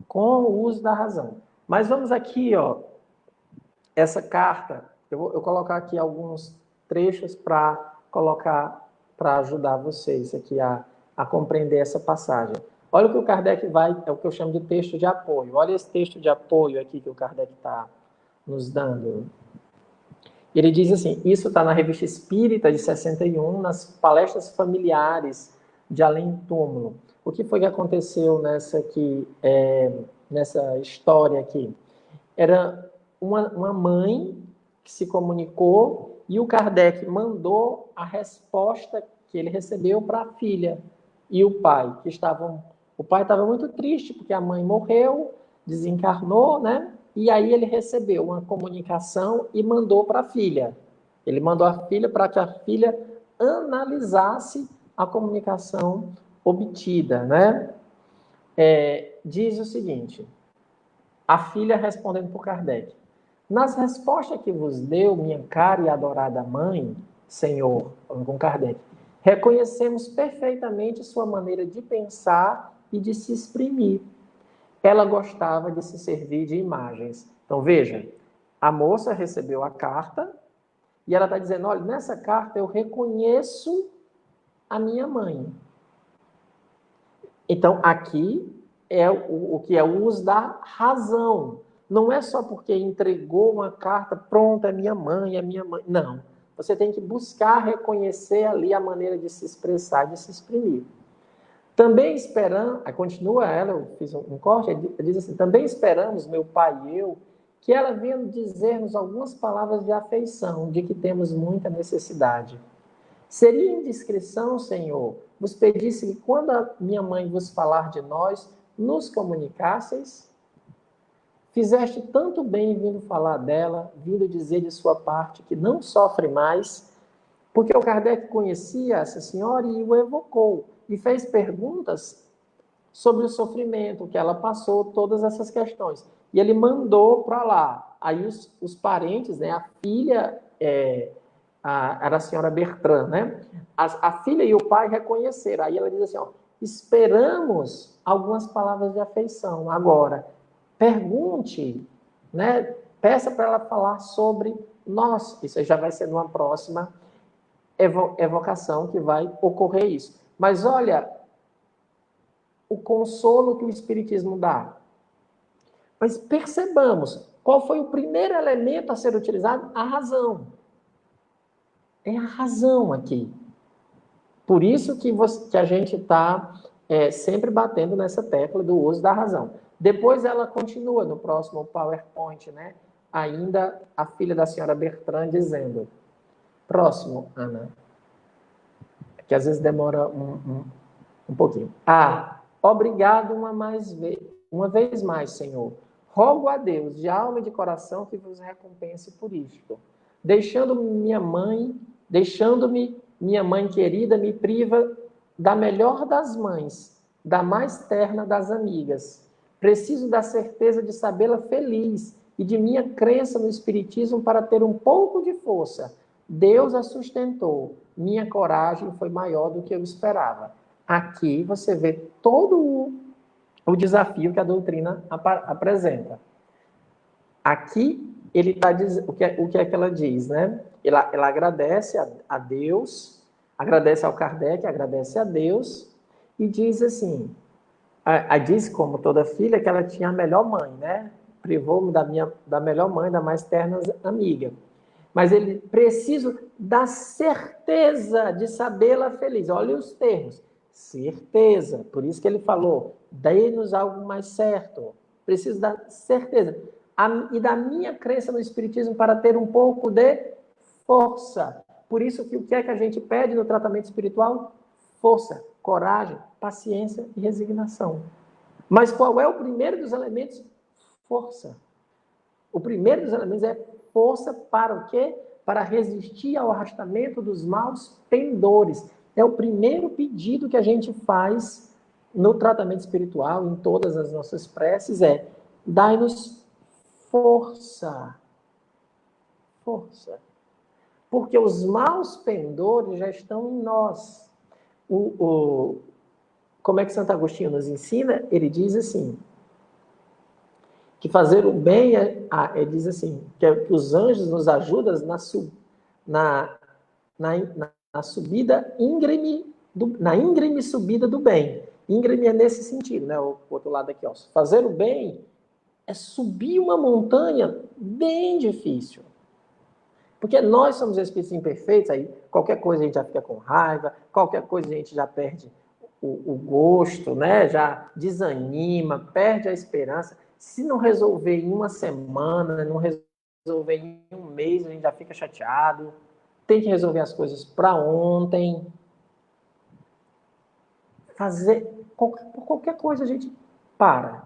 com o uso da razão. Mas vamos aqui, ó, essa carta, eu vou colocar aqui alguns trechos para colocar, para ajudar vocês aqui a compreender essa passagem. Olha o que o Kardec vai, é o que eu chamo de texto de apoio. Olha esse texto de apoio aqui que o Kardec está nos dando. Ele diz assim, isso está na Revista Espírita de 61, nas palestras familiares de Além Túmulo. O que foi que aconteceu nessa história aqui? Era uma mãe que se comunicou e o Kardec mandou a resposta que ele recebeu para a filha e o pai, que estavam... O pai estava muito triste porque a mãe morreu, desencarnou, né? E aí ele recebeu uma comunicação e mandou para a filha. Ele mandou a filha para que a filha analisasse a comunicação obtida, né? Diz o seguinte, a filha respondendo por Kardec. Nas respostas que vos deu minha cara e adorada mãe, Senhor, falando com Kardec, reconhecemos perfeitamente sua maneira de pensar e de se exprimir. Ela gostava de se servir de imagens. Então, veja, a moça recebeu a carta e ela está dizendo, olha, nessa carta eu reconheço a minha mãe. Então, aqui é o que é o uso da razão. Não é só porque entregou uma carta, pronto, é minha mãe, é minha mãe. Não. Você tem que buscar reconhecer ali a maneira de se expressar, de se exprimir. Também esperamos, continua ela, eu fiz um corte, ele diz assim, também esperamos, meu pai e eu, que ela venha dizer-nos algumas palavras de afeição, de que temos muita necessidade. Seria indiscrição, Senhor, vos pedisse que quando a minha mãe vos falar de nós, nos comunicasseis? Fizeste tanto bem vindo falar dela, vindo dizer de sua parte que não sofre mais, porque o Kardec conhecia essa senhora e o evocou, e fez perguntas sobre o sofrimento que ela passou, todas essas questões. E ele mandou para lá. Aí os parentes, né, a filha... era a senhora Bertrand, né? A filha e o pai reconheceram. Aí ela diz assim, ó, esperamos algumas palavras de afeição. Agora, pergunte, né? Peça para ela falar sobre nós. Isso já vai ser numa próxima evocação que vai ocorrer isso. Mas olha, o consolo que o Espiritismo dá. Mas percebamos, qual foi o primeiro elemento a ser utilizado? A razão. É a razão aqui. Por isso que a gente está sempre batendo nessa tecla do uso da razão. Depois ela continua no próximo PowerPoint, né? Ainda a filha da senhora Bertrand dizendo. Próximo, Ana. Que às vezes demora um pouquinho. Obrigado uma vez mais, Senhor. Rogo a Deus, de alma e de coração, que vos recompense por isto. Deixando-me minha mãe querida, me priva da melhor das mães, da mais terna das amigas. Preciso da certeza de sabê-la feliz e de minha crença no Espiritismo para ter um pouco de força. Deus a sustentou. Minha coragem foi maior do que eu esperava. Aqui você vê todo o desafio que a doutrina apresenta. Aqui ele está dizendo o que é que ela diz, né? Ela agradece a Deus, agradece ao Kardec, agradece a Deus e diz assim, diz como toda filha que ela tinha a melhor mãe, né? Privou-me da melhor mãe, da mais terna amiga. Mas ele precisa da certeza de sabê-la feliz. Olha os termos. Certeza. Por isso que ele falou, dê-nos algo mais certo. Preciso da certeza. E da minha crença no Espiritismo para ter um pouco de força. Por isso que o que é que a gente pede no tratamento espiritual? Força, coragem, paciência e resignação. Mas qual é o primeiro dos elementos? Força. O primeiro dos elementos é força para o quê? Para resistir ao arrastamento dos maus pendores. É o primeiro pedido que a gente faz no tratamento espiritual, em todas as nossas preces, é: dai-nos força. Força. Porque os maus pendores já estão em nós. Como é que Santo Agostinho nos ensina? Ele diz assim, que fazer o bem, ele diz assim, que os anjos nos ajudam na subida íngreme, na íngreme subida do bem. Íngreme é nesse sentido, né? O outro lado aqui, ó. Fazer o bem é subir uma montanha bem difícil. Porque nós somos espíritos imperfeitos, aí qualquer coisa a gente já fica com raiva, qualquer coisa a gente já perde o gosto, né? Já desanima, perde a esperança. Se não resolver em uma semana, não resolver em um mês, a gente já fica chateado. Tem que resolver as coisas para ontem. Qualquer coisa a gente para,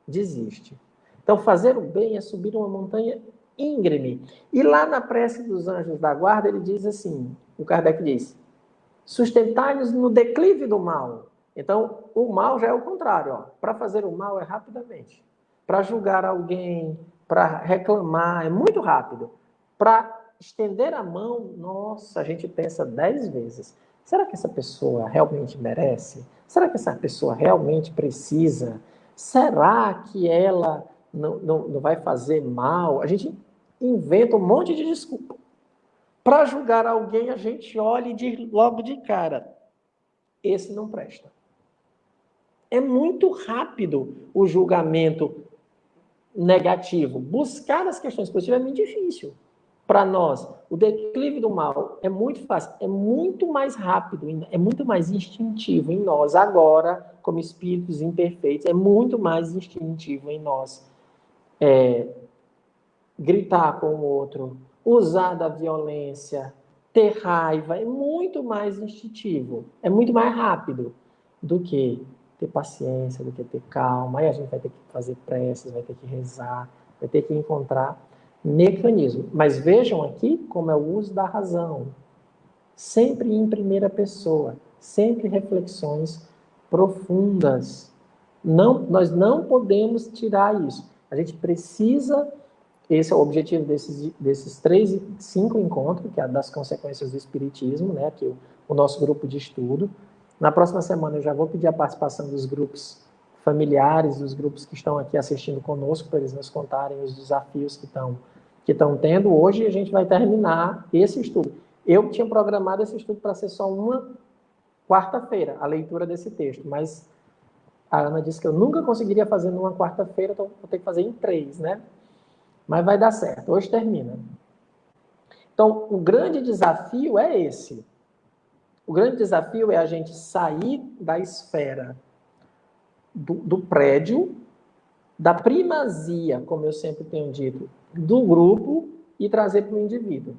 desiste. Então, fazer o bem é subir uma montanha íngreme. E lá na prece dos anjos da guarda, ele diz assim, o Kardec diz: sustentai-nos no declive do mal. Então, o mal já é o contrário. Para fazer o mal é rapidamente. Para julgar alguém, para reclamar, é muito rápido. Para estender a mão, nossa, a gente pensa 10 vezes. Será que essa pessoa realmente merece? Será que essa pessoa realmente precisa? Será que ela não vai fazer mal? A gente inventa um monte de desculpa. Para julgar alguém, a gente olha e diz logo de cara: esse não presta. É muito rápido o julgamento negativo. Buscar as questões positivas é muito difícil. Para nós, o declive do mal é muito fácil, é muito mais rápido, é muito mais instintivo em nós. Agora, como espíritos imperfeitos, é muito mais instintivo em nós gritar com o outro, usar da violência, ter raiva, é muito mais instintivo, é muito mais rápido do que ter paciência, do que ter calma. Aí a gente vai ter que fazer preces, vai ter que rezar, vai ter que encontrar mecanismo. Mas vejam aqui como é o uso da razão. Sempre em primeira pessoa, sempre reflexões profundas. Nós não podemos tirar isso. A gente precisa. Esse é o objetivo desses 3 e 5 encontros, que é das consequências do Espiritismo, né? Aqui o nosso grupo de estudo. Na próxima semana eu já vou pedir a participação dos grupos familiares, dos grupos que estão aqui assistindo conosco, para eles nos contarem os desafios que estão tendo. Hoje a gente vai terminar esse estudo. Eu tinha programado esse estudo para ser só uma quarta-feira, a leitura desse texto, mas a Ana disse que eu nunca conseguiria fazer numa quarta-feira, então vou ter que fazer em 3, né? Mas vai dar certo, hoje termina. Então, o grande desafio é esse. O grande desafio é a gente sair da esfera do prédio, da primazia, como eu sempre tenho dito, do grupo e trazer para o indivíduo.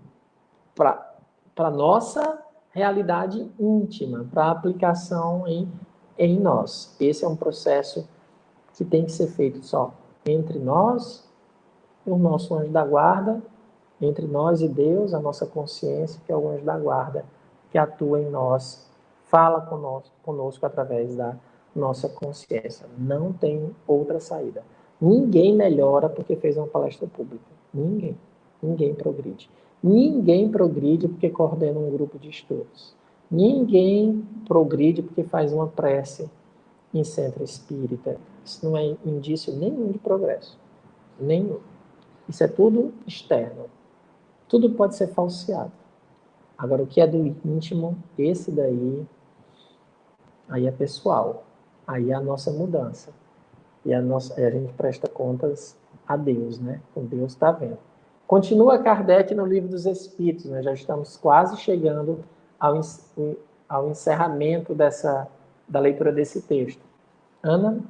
Para a nossa realidade íntima, para a aplicação em nós. Esse é um processo que tem que ser feito só entre nós, o nosso anjo da guarda, entre nós e Deus, a nossa consciência, que é o anjo da guarda, que atua em nós, fala conosco através da nossa consciência. Não tem outra saída. Ninguém melhora porque fez uma palestra pública. Ninguém. Ninguém progride. Ninguém progride porque coordena um grupo de estudos. Ninguém progride porque faz uma prece em centro espírita. Isso não é indício nenhum de progresso. Nenhum. Isso é tudo externo. Tudo pode ser falseado. Agora, o que é do íntimo, esse daí, aí é pessoal. Aí é a nossa mudança. E a gente presta contas a Deus, né? O Deus está vendo. Continua Kardec no Livro dos Espíritos, né? Já estamos quase chegando ao encerramento da leitura desse texto. Ana?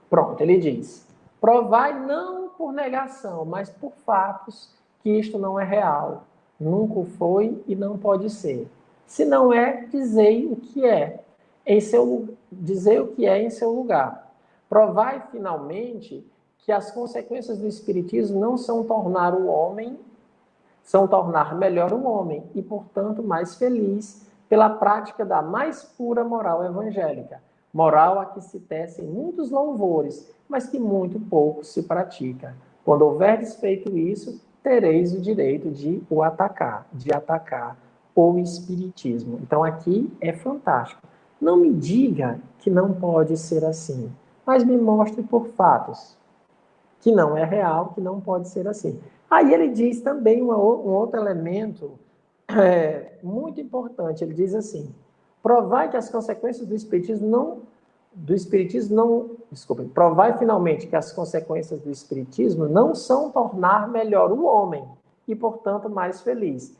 Pronto, ele diz: provai não por negação, mas por fatos que isto não é real, nunca foi e não pode ser. Se não é, dizei o que é. dizer o que é em seu lugar. Provai finalmente que as consequências do espiritismo não são tornar o homem, são tornar melhor o homem e, portanto, mais feliz pela prática da mais pura moral evangélica, moral a que se tecem muitos louvores, mas que muito pouco se pratica. Quando houverdes feito isso, tereis o direito de atacar o espiritismo. Então aqui é fantástico. Não me diga que não pode ser assim, mas me mostre por fatos que não é real, que não pode ser assim. Aí ele diz também um outro elemento muito importante. Ele diz assim: provai que as consequências do espiritismo provai finalmente que as consequências do espiritismo não são tornar melhor o homem e, portanto, mais feliz.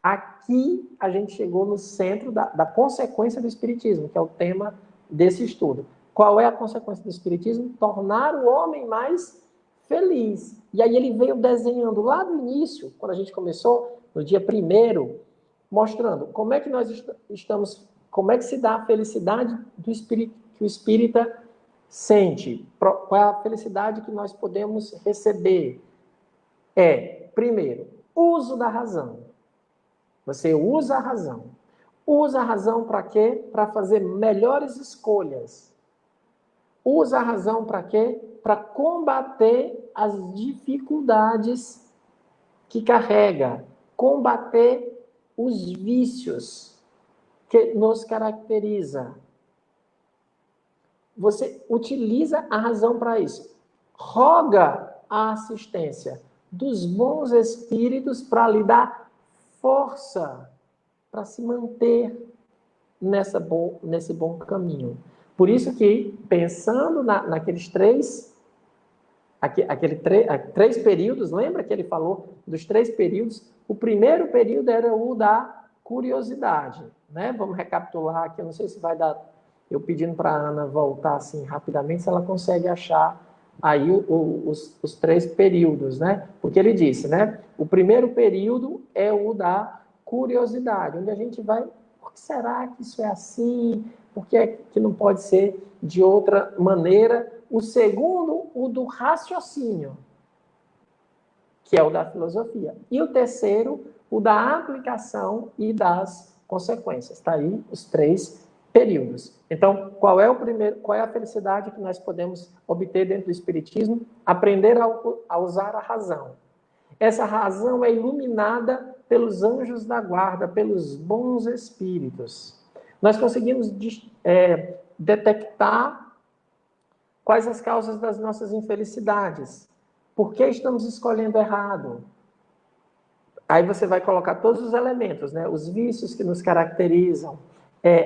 Aqui a gente chegou no centro da consequência do espiritismo, que é o tema desse estudo. Qual é a consequência do espiritismo? Tornar o homem mais feliz. E aí ele veio desenhando lá do início, quando a gente começou, no dia 1º, mostrando como é que nós estamos, como é que se dá a felicidade do espírito, que o espírita sente, qual é a felicidade que nós podemos receber. Primeiro, uso da razão. Você usa a razão. Usa a razão para quê? Para fazer melhores escolhas. Usa a razão para quê? Para combater as dificuldades que carrega, combater os vícios que nos caracteriza. Você utiliza a razão para isso. Roga a assistência dos bons espíritos para lhe dar força para se manter nesse bom caminho. Por isso que, pensando naqueles três períodos, lembra que ele falou dos 3 períodos? O primeiro período era o da curiosidade, né? Vamos recapitular aqui, eu não sei se vai dar, eu pedindo para a Ana voltar assim rapidamente, se ela consegue achar aí os 3 períodos, né? Porque ele disse, né? O primeiro período é o da curiosidade, onde a gente vai, por que será que isso é assim? Por que é que não pode ser de outra maneira? O segundo, o do raciocínio, que é o da filosofia. E o terceiro, o da aplicação e das consequências. Está aí os 3 períodos. Então, qual é a felicidade que nós podemos obter dentro do Espiritismo? Aprender a usar a razão. Essa razão é iluminada pelos anjos da guarda, pelos bons espíritos. Nós conseguimos detectar quais as causas das nossas infelicidades. Por que estamos escolhendo errado? Aí você vai colocar todos os elementos, né? Os vícios que nos caracterizam,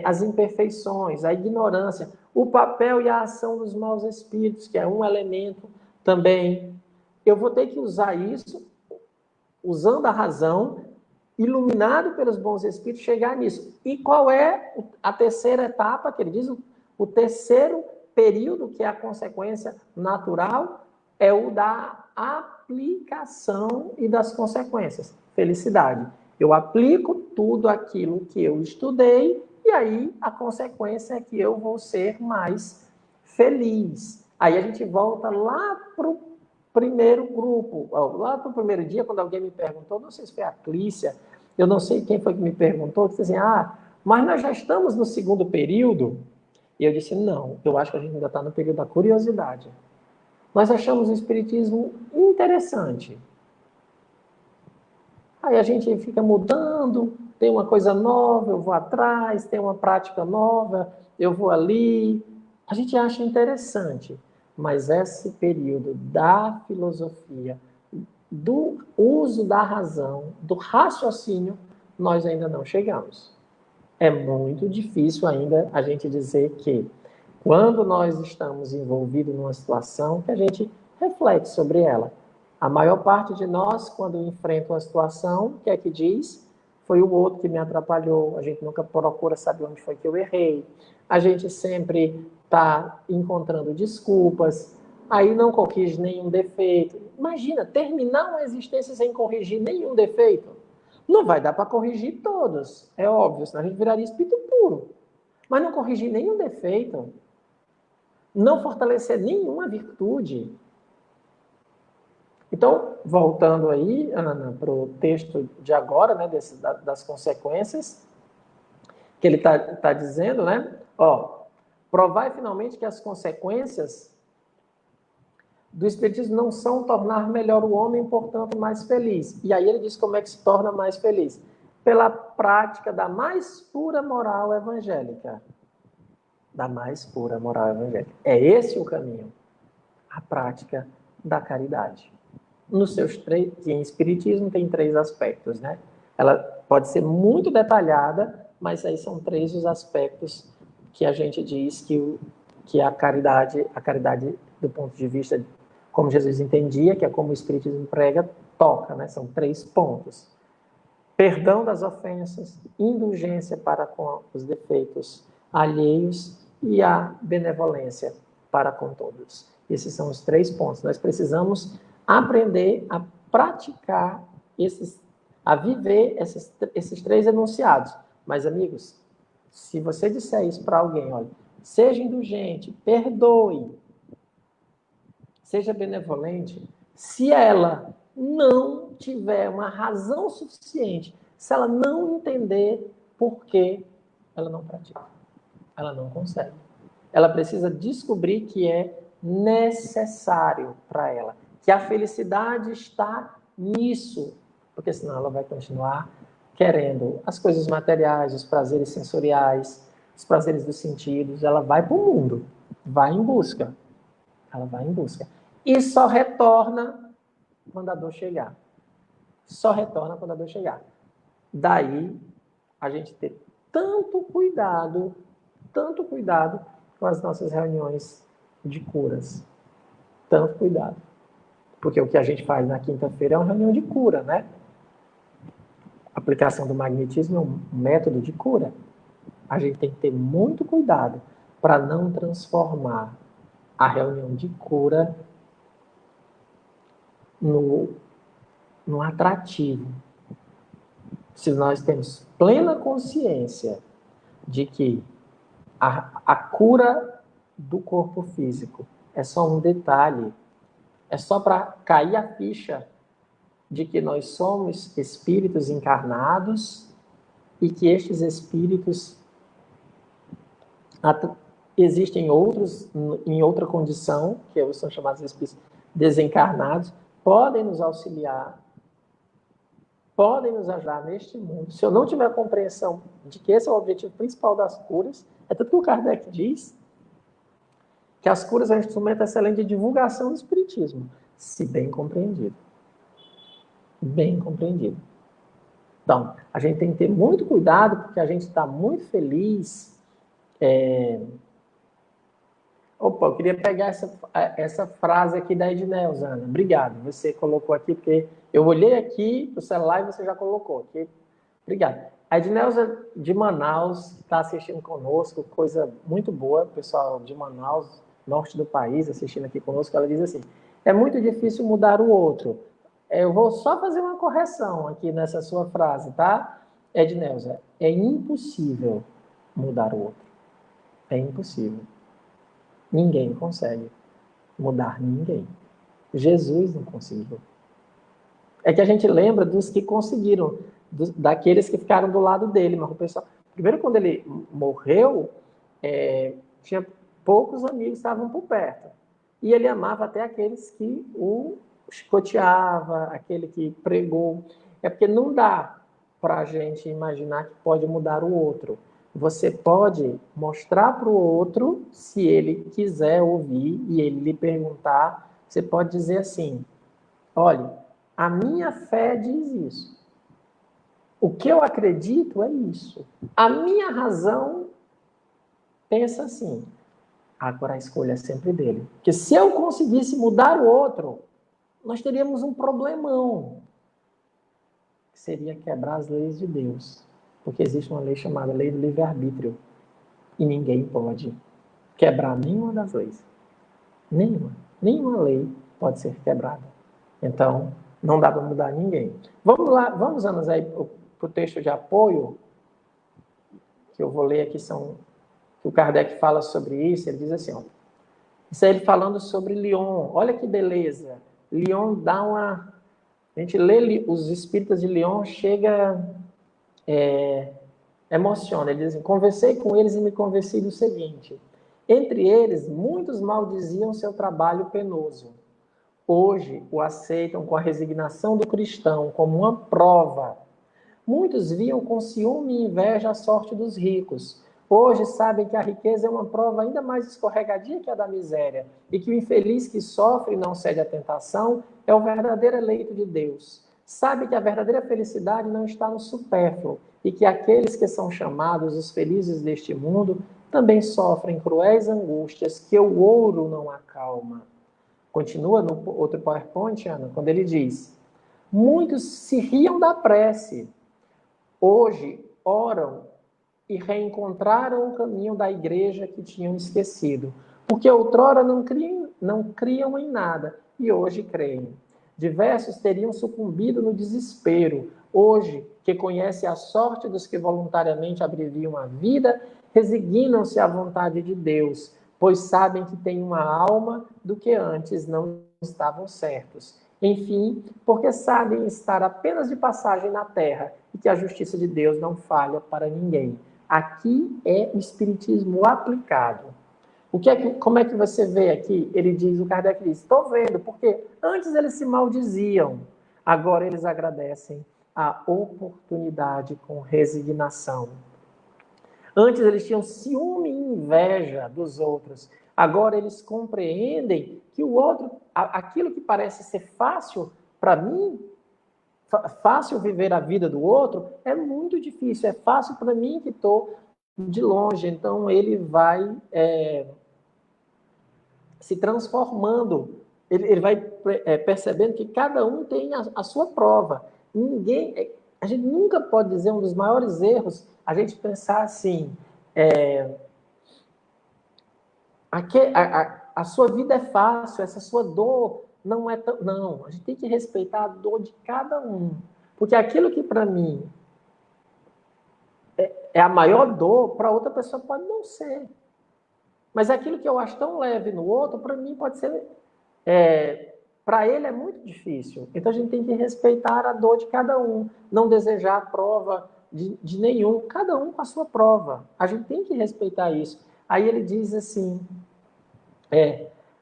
as imperfeições, a ignorância, o papel e a ação dos maus espíritos, que é um elemento também. Eu vou ter que usar isso, usando a razão, iluminado pelos bons espíritos, chegar nisso. E qual é a terceira etapa, que ele diz? O terceiro período, que é a consequência natural, é o da aplicação e das consequências. Felicidade. Eu aplico tudo aquilo que eu estudei e aí a consequência é que eu vou ser mais feliz. Aí a gente volta lá para o primeiro grupo, lá para o primeiro dia, quando alguém me perguntou, não sei se foi a Clícia, eu não sei quem foi que me perguntou, disse assim, mas nós já estamos no segundo período? E eu disse, não, eu acho que a gente ainda está no período da curiosidade. Nós achamos o espiritismo interessante. Aí a gente fica mudando, tem uma coisa nova, eu vou atrás, tem uma prática nova, eu vou ali. A gente acha interessante, mas esse período da filosofia, do uso da razão, do raciocínio, nós ainda não chegamos. É muito difícil ainda a gente dizer que quando nós estamos envolvidos numa situação, que a gente reflete sobre ela. A maior parte de nós, quando enfrenta uma situação, o que é que diz? Foi o outro que me atrapalhou, a gente nunca procura saber onde foi que eu errei, a gente sempre está encontrando desculpas, aí não corrige nenhum defeito. Imagina, terminar uma existência sem corrigir nenhum defeito. Não vai dar para corrigir todos, é óbvio, senão a gente viraria espírito puro. mas não corrigir nenhum defeito, não fortalecer nenhuma virtude. Então, voltando aí, Ana, para o texto de agora, né, das consequências, que ele está dizendo, né? Ó, provai finalmente que as consequências do Espiritismo não são tornar melhor o homem, portanto, mais feliz. E aí ele diz como é que se torna mais feliz. Pela prática da mais pura moral evangélica. Da mais pura moral evangélica. É esse o caminho. A prática da caridade. Nos seus três, em Espiritismo tem 3 aspectos, né? Ela pode ser muito detalhada, mas aí são 3 os aspectos que a gente diz que a caridade do ponto de vista como Jesus entendia, que é como o Espiritismo prega, toca, né? São 3 pontos. Perdão das ofensas, indulgência para com os defeitos alheios e a benevolência para com todos. Esses são os 3 pontos. Nós precisamos aprender a praticar a viver esses 3 enunciados. Mas, amigos, se você disser isso para alguém, olha, seja indulgente, perdoe, seja benevolente, se ela não tiver uma razão suficiente, se ela não entender por que ela não pratica, ela não consegue. Ela precisa descobrir que é necessário para ela, que a felicidade está nisso, porque senão ela vai continuar querendo as coisas materiais, os prazeres sensoriais, os prazeres dos sentidos. Ela vai para o mundo, vai em busca. Ela vai em busca. E só retorna quando a dor chegar. Só retorna quando a dor chegar. Daí, a gente ter tanto cuidado com as nossas reuniões de curas. Tanto cuidado. Porque o que a gente faz na quinta-feira é uma reunião de cura, né? A aplicação do magnetismo é um método de cura. A gente tem que ter muito cuidado para não transformar a reunião de cura no atrativo. Se nós temos plena consciência de que a cura do corpo físico é só um detalhe, é só para cair a ficha de que nós somos espíritos encarnados e que estes espíritos existem outros em outra condição, que são chamados espíritos desencarnados, podem nos auxiliar, podem nos ajudar neste mundo. Se eu não tiver compreensão de que esse é o objetivo principal das curas, é tanto que o Kardec diz que as curas é um instrumento excelente de divulgação do espiritismo, se bem compreendido. Bem compreendido. Então, a gente tem que ter muito cuidado, porque a gente está muito feliz. Opa, eu queria pegar essa frase aqui da Edneuza, Ana. Obrigado. Você colocou aqui, porque eu olhei aqui para o celular e você já colocou aqui. Obrigado. A Edneuza de Manaus está assistindo conosco, coisa muito boa, pessoal de Manaus, norte do país, assistindo aqui conosco. Ela diz assim: é muito difícil mudar o outro. Eu vou só fazer uma correção aqui nessa sua frase, tá, Edneuza? É impossível mudar o outro. É impossível. Ninguém consegue mudar ninguém. Jesus não conseguiu. É que a gente lembra dos que conseguiram, daqueles que ficaram do lado dele. Mas o pessoal, primeiro, quando ele morreu, tinha poucos amigos que estavam por perto. E ele amava até aqueles que o chicoteava, aquele que pregou. É porque não dá para a gente imaginar que pode mudar o outro. Você pode mostrar para o outro, se ele quiser ouvir e ele lhe perguntar, você pode dizer assim: olha, a minha fé diz isso. O que eu acredito é isso. A minha razão pensa assim. Agora a escolha é sempre dele. Porque se eu conseguisse mudar o outro, nós teríamos um problemão. Que seria quebrar as leis de Deus. Porque existe uma lei chamada lei do livre-arbítrio. E ninguém pode quebrar nenhuma das leis. Nenhuma lei pode ser quebrada. Então, não dá para mudar ninguém. Vamos lá, vamos, Ana, aí para o texto de apoio, que eu vou ler aqui, são que o Kardec fala sobre isso, ele diz assim, ó, isso é ele falando sobre Lyon, olha que beleza, Lyon dá uma... A gente lê os espíritas de Lyon, chega... emociona, ele diz assim, conversei com eles e me convenci do seguinte, entre eles, muitos maldiziam seu trabalho penoso. Hoje o aceitam com a resignação do cristão, como uma prova. Muitos viam com ciúme e inveja a sorte dos ricos. Hoje sabem que a riqueza é uma prova ainda mais escorregadia que a da miséria, e que o infeliz que sofre e não cede à tentação é o verdadeiro eleito de Deus. Sabe que a verdadeira felicidade não está no supérfluo, e que aqueles que são chamados os felizes deste mundo também sofrem cruéis angústias que o ouro não acalma. Continua no outro PowerPoint, Ana, quando ele diz: muitos se riam da prece, hoje oram e reencontraram o caminho da igreja que tinham esquecido, porque outrora não criam em nada e hoje creem. Diversos teriam sucumbido no desespero, hoje, que conhece a sorte dos que voluntariamente abreviam a vida, resignam-se à vontade de Deus, pois sabem que têm uma alma do que antes não estavam certos. Enfim, porque sabem estar apenas de passagem na terra e que a justiça de Deus não falha para ninguém. Aqui é o espiritismo aplicado. Como é que você vê aqui? Ele diz, o Kardec diz, estou vendo, porque antes eles se maldiziam, agora eles agradecem a oportunidade com resignação. Antes eles tinham ciúme e inveja dos outros, agora eles compreendem que o outro, aquilo que parece ser fácil para mim, fácil viver a vida do outro, é muito difícil, é fácil para mim que estou de longe. Então ele vai se transformando, ele vai percebendo que cada um tem a sua prova. A gente nunca pode dizer, um dos maiores erros, a gente pensar assim, a sua vida é fácil, essa sua dor não é tão... Não, a gente tem que respeitar a dor de cada um. Porque aquilo que para mim é a maior dor, para outra pessoa pode não ser. Mas aquilo que eu acho tão leve no outro, para mim pode ser... para ele é muito difícil. Então a gente tem que respeitar a dor de cada um, não desejar a prova de nenhum, cada um com a sua prova. A gente tem que respeitar isso. Aí ele diz assim,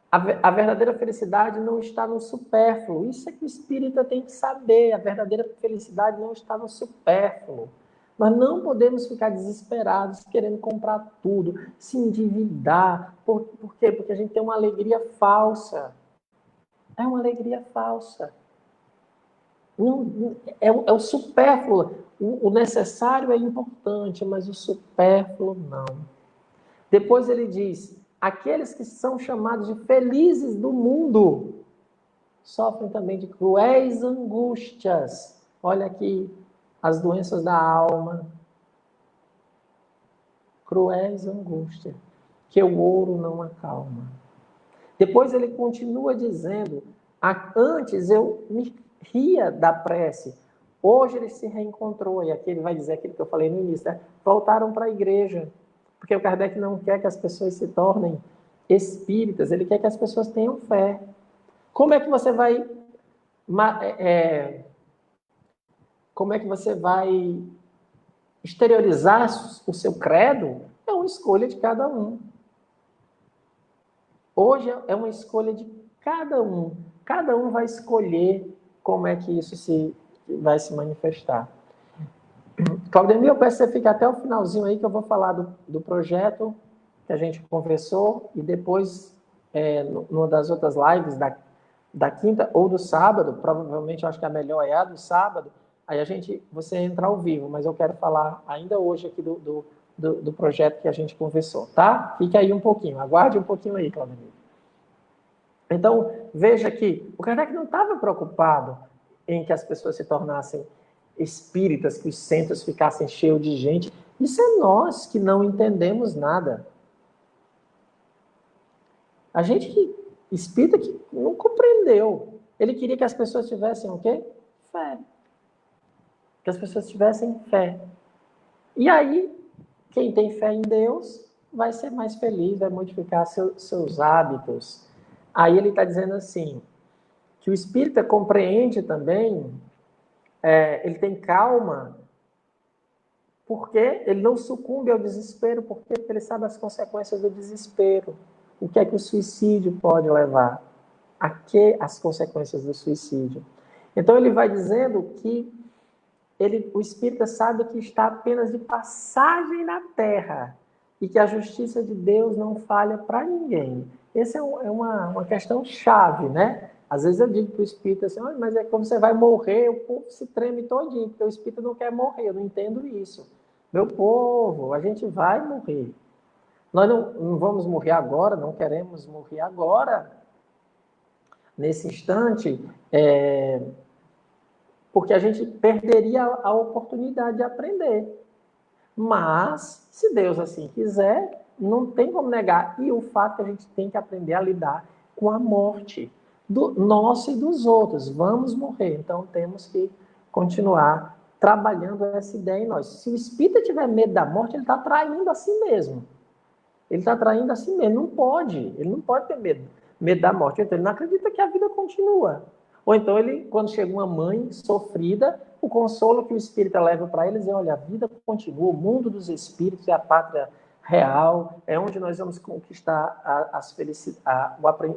a verdadeira felicidade não está no supérfluo. Isso é que o espírita tem que saber. A verdadeira felicidade não está no supérfluo. Nós não podemos ficar desesperados, querendo comprar tudo, se endividar. Por quê? Porque a gente tem uma alegria falsa. É uma alegria falsa. Não, é o supérfluo. O necessário é importante, mas o supérfluo não. Depois ele diz, aqueles que são chamados de felizes do mundo sofrem também de cruéis angústias. Olha aqui, as doenças da alma. Cruéis angústias, que o ouro não acalma. Depois ele continua dizendo, antes eu me ria da prece, hoje ele se reencontrou, e aqui ele vai dizer aquilo que eu falei no início, né? Voltaram para a igreja, porque o Kardec não quer que as pessoas se tornem espíritas, ele quer que as pessoas tenham fé. Como é que você vai exteriorizar o seu credo? É uma escolha de cada um. Hoje é uma escolha de cada um. Cada um vai escolher como é que isso vai se manifestar. Claudemir, eu peço que você fique até o finalzinho aí, que eu vou falar do projeto que a gente conversou, e depois, numa das outras lives da quinta ou do sábado, provavelmente eu acho que a melhor é a do sábado, aí você entra ao vivo, mas eu quero falar ainda hoje aqui do projeto que a gente conversou, tá? Fique aí um pouquinho, aguarde um pouquinho aí, Claudemir. Então, veja que o Kardec não estava preocupado em que as pessoas se tornassem espíritas, que os centros ficassem cheios de gente. Isso é nós que não entendemos nada. A gente espírita que não compreendeu. Ele queria que as pessoas tivessem o quê? Fé. Que as pessoas tivessem fé. E aí, quem tem fé em Deus vai ser mais feliz, vai modificar seus hábitos. Aí ele está dizendo assim, que o espírita compreende também, ele tem calma, porque ele não sucumbe ao desespero, porque ele sabe as consequências do desespero. O que é que o suicídio pode levar? A que as consequências do suicídio? Então ele vai dizendo que o espírita sabe que está apenas de passagem na terra e que a justiça de Deus não falha para ninguém. Essa é uma questão chave, né? Às vezes eu digo para o espírita assim, mas é como você vai morrer, o povo se treme todinho, porque o espírita não quer morrer, eu não entendo isso. Meu povo, a gente vai morrer. Nós não vamos morrer agora, não queremos morrer agora, nesse instante, porque a gente perderia a oportunidade de aprender. Mas, se Deus assim quiser, não tem como negar. E o fato que a gente tem que aprender a lidar com a morte do nosso e dos outros. Vamos morrer, então temos que continuar trabalhando essa ideia em nós. Se o espírita tiver medo da morte, ele está traindo a si mesmo. Ele está traindo a si mesmo. Ele não pode ter medo da morte. Então, ele não acredita que a vida continua. Ou então, quando chega uma mãe sofrida, o consolo que o espírita leva para eles é, olha, a vida continua, o mundo dos espíritos é a pátria real, é onde nós vamos conquistar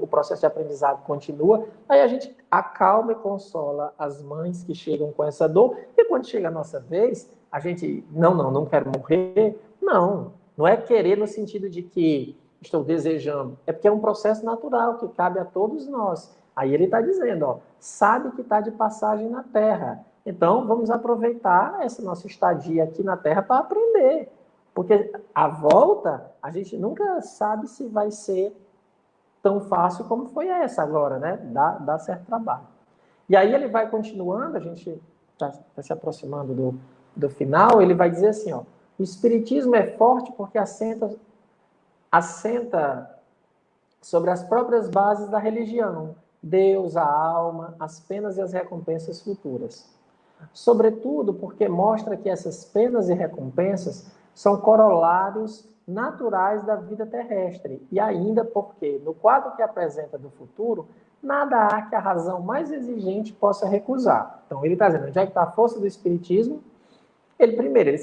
o processo de aprendizado continua. Aí a gente acalma e consola as mães que chegam com essa dor, e quando chega a nossa vez, a gente, não quero morrer, não é querer no sentido de que estou desejando, é porque é um processo natural que cabe a todos nós. Aí ele está dizendo, sabe que está de passagem na Terra. Então, vamos aproveitar essa nossa estadia aqui na Terra para aprender. Porque a volta, a gente nunca sabe se vai ser tão fácil como foi essa agora, né? Dá certo trabalho. E aí ele vai continuando, a gente está se aproximando do final, ele vai dizer assim, o Espiritismo é forte porque assenta sobre as próprias bases da religião, Deus, a alma, as penas e as recompensas futuras. Sobretudo porque mostra que essas penas e recompensas são corolários naturais da vida terrestre. E ainda porque, no quadro que apresenta do futuro, nada há que a razão mais exigente possa recusar. Então, ele está dizendo, onde é que está a força do Espiritismo? Ele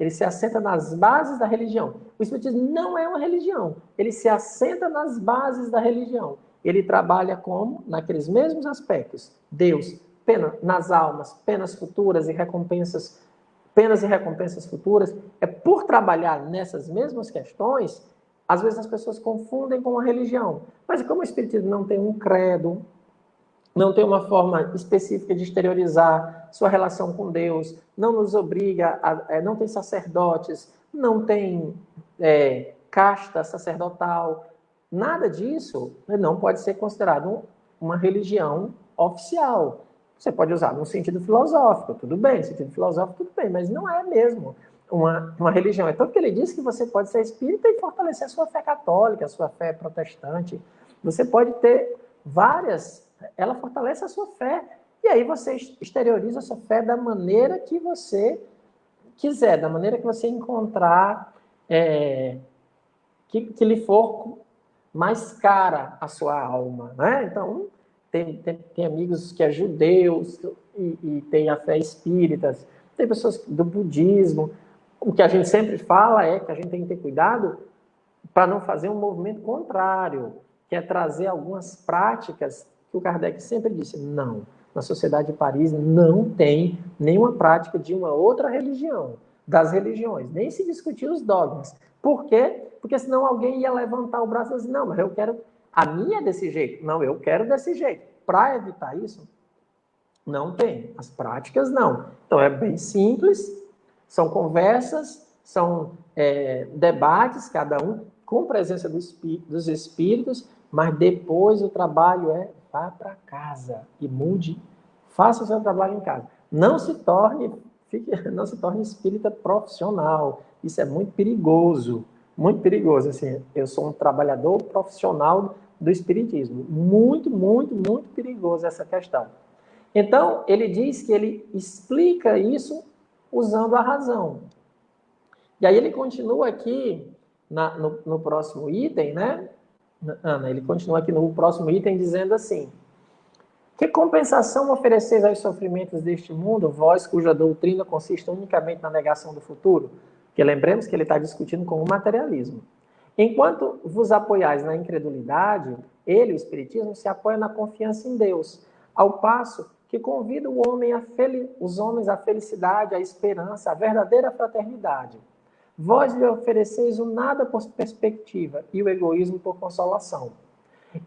se assenta nas bases da religião. O Espiritismo não é uma religião, ele se assenta nas bases da religião. Ele trabalha como? Naqueles mesmos aspectos. Deus, nas almas, penas futuras e recompensas, penas e recompensas futuras. É por trabalhar nessas mesmas questões, às vezes as pessoas confundem com a religião. Mas como o Espiritismo não tem um credo, não tem uma forma específica de exteriorizar sua relação com Deus, não nos obriga, não tem sacerdotes, não tem casta sacerdotal, nada disso não pode ser considerado uma religião oficial. Você pode usar no sentido filosófico, tudo bem, no sentido filosófico, tudo bem, mas não é mesmo uma religião. É tanto que ele diz que você pode ser espírita e fortalecer a sua fé católica, a sua fé protestante. Você pode ter várias... Ela fortalece a sua fé. E aí você exterioriza a sua fé da maneira que você quiser, da maneira que você encontrar que lhe for mais cara a sua alma, né? Então, tem amigos que é judeus e tem a fé espírita, tem pessoas do budismo. O que a gente sempre fala é que a gente tem que ter cuidado para não fazer um movimento contrário, que é trazer algumas práticas que o Kardec sempre disse, não, na Sociedade de Paris não tem nenhuma prática de uma outra religião, das religiões, nem se discutir os dogmas. Por quê? Porque senão alguém ia levantar o braço e dizer, não, mas eu quero, a minha é desse jeito, não, eu quero desse jeito. Para evitar isso, não tem, as práticas não. Então é bem simples, são conversas, são debates, cada um com presença dos espíritos, mas depois o trabalho vá para casa e mude, faça o seu trabalho em casa. Não se torne espírita profissional. Isso é muito perigoso, muito perigoso. Assim, eu sou um trabalhador profissional do espiritismo. Muito, muito, muito perigoso essa questão. Então, ele diz que ele explica isso usando a razão. E aí ele continua aqui no próximo item, né? Ana, ele continua aqui no próximo item dizendo assim: que compensação ofereceis aos sofrimentos deste mundo, vós cuja doutrina consiste unicamente na negação do futuro? Porque lembremos que ele está discutindo com o materialismo. Enquanto vos apoiais na incredulidade, ele, o Espiritismo, se apoia na confiança em Deus, ao passo que convida os homens à felicidade, à esperança, à verdadeira fraternidade. Vós lhe ofereceis o nada por perspectiva e o egoísmo por consolação.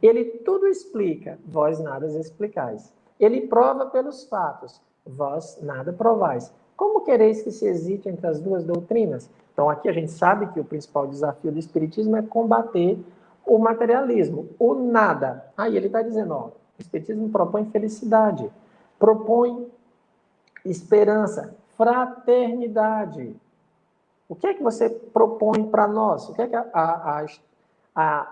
Ele tudo explica, vós nada explicais. Ele prova pelos fatos, vós nada provais. Como quereis que se hesite entre as duas doutrinas? Então, aqui a gente sabe que o principal desafio do Espiritismo é combater o materialismo, o nada. Aí ele está dizendo, ó, o Espiritismo propõe felicidade, propõe esperança, fraternidade. O que é que você propõe para nós? O que é que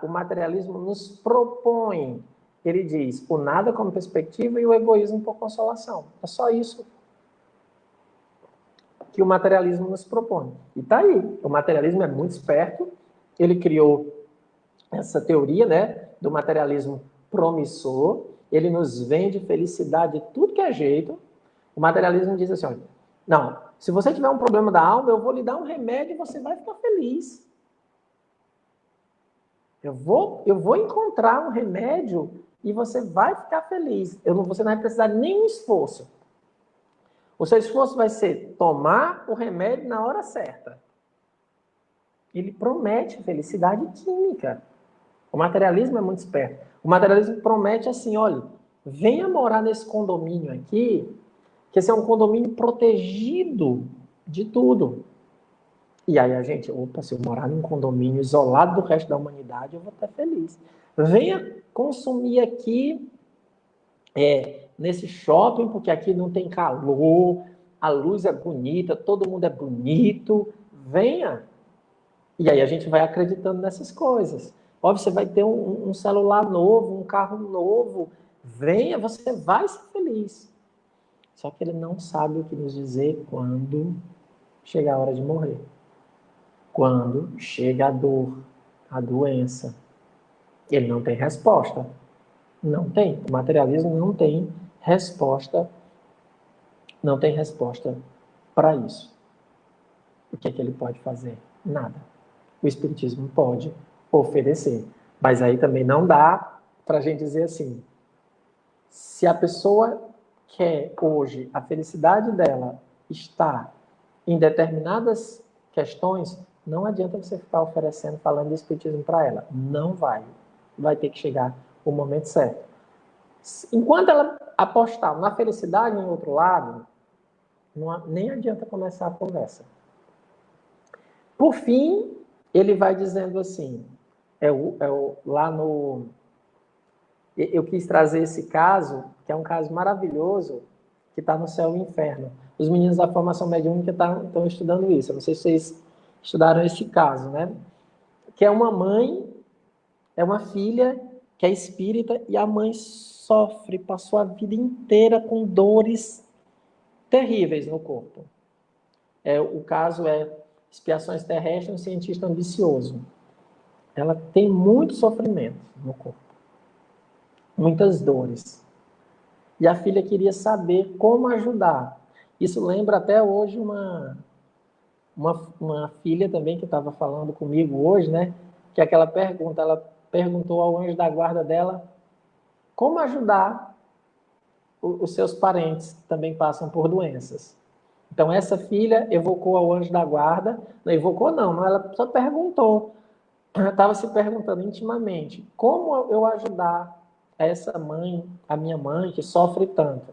o materialismo nos propõe? Ele diz, o nada como perspectiva e o egoísmo por consolação. É só isso que o materialismo nos propõe. E está aí. O materialismo é muito esperto. Ele criou essa teoria, né, do materialismo promissor. Ele nos vende felicidade de tudo que é jeito. O materialismo diz assim, olha, não, se você tiver um problema da alma, eu vou lhe dar um remédio e você vai ficar feliz. Eu vou encontrar um remédio e você vai ficar feliz. Você não vai precisar de nenhum esforço. O seu esforço vai ser tomar o remédio na hora certa. Ele promete felicidade química. O materialismo é muito esperto. O materialismo promete assim, olha, venha morar nesse condomínio aqui, que esse é um condomínio protegido de tudo. E aí a gente, opa, se eu morar num condomínio isolado do resto da humanidade, eu vou estar feliz. Venha consumir aqui nesse shopping, porque aqui não tem calor, a luz é bonita, todo mundo é bonito. Venha. E aí a gente vai acreditando nessas coisas. Óbvio, você vai ter um celular novo, um carro novo. Venha, você vai ser feliz. Só que ele não sabe o que nos dizer quando chegar a hora de morrer. Quando chega a dor, a doença. Ele não tem resposta. Não tem. O materialismo não tem resposta. Não tem resposta para isso. O que é que ele pode fazer? Nada. O Espiritismo pode oferecer. Mas aí também não dá para a gente dizer assim, se a pessoa quer hoje, a felicidade dela está em determinadas questões, não adianta você ficar oferecendo, falando de Espiritismo para ela. Não vai. Vai ter que chegar o momento certo. Enquanto ela apostar na felicidade em outro lado, nem adianta começar a conversa. Por fim, ele vai dizendo assim, lá no... Eu quis trazer esse caso, que é um caso maravilhoso, que está no Céu e Inferno. Os meninos da formação mediúnica estão estudando isso. Eu não sei se vocês estudaram esse caso, né? Que é uma mãe, é uma filha que é espírita e a mãe sofre, passou a vida inteira com dores terríveis no corpo. O caso é Expiações Terrestres, um cientista ambicioso. Ela tem muito sofrimento no corpo. Muitas dores. E a filha queria saber como ajudar. Isso lembra até hoje uma filha também que estava falando comigo hoje, né? Que aquela pergunta, ela perguntou ao anjo da guarda dela como ajudar os seus parentes que também passam por doenças. Então essa filha evocou ao anjo da guarda, não evocou não, ela só perguntou. Ela estava se perguntando intimamente, como eu ajudar essa mãe, a minha mãe, que sofre tanto?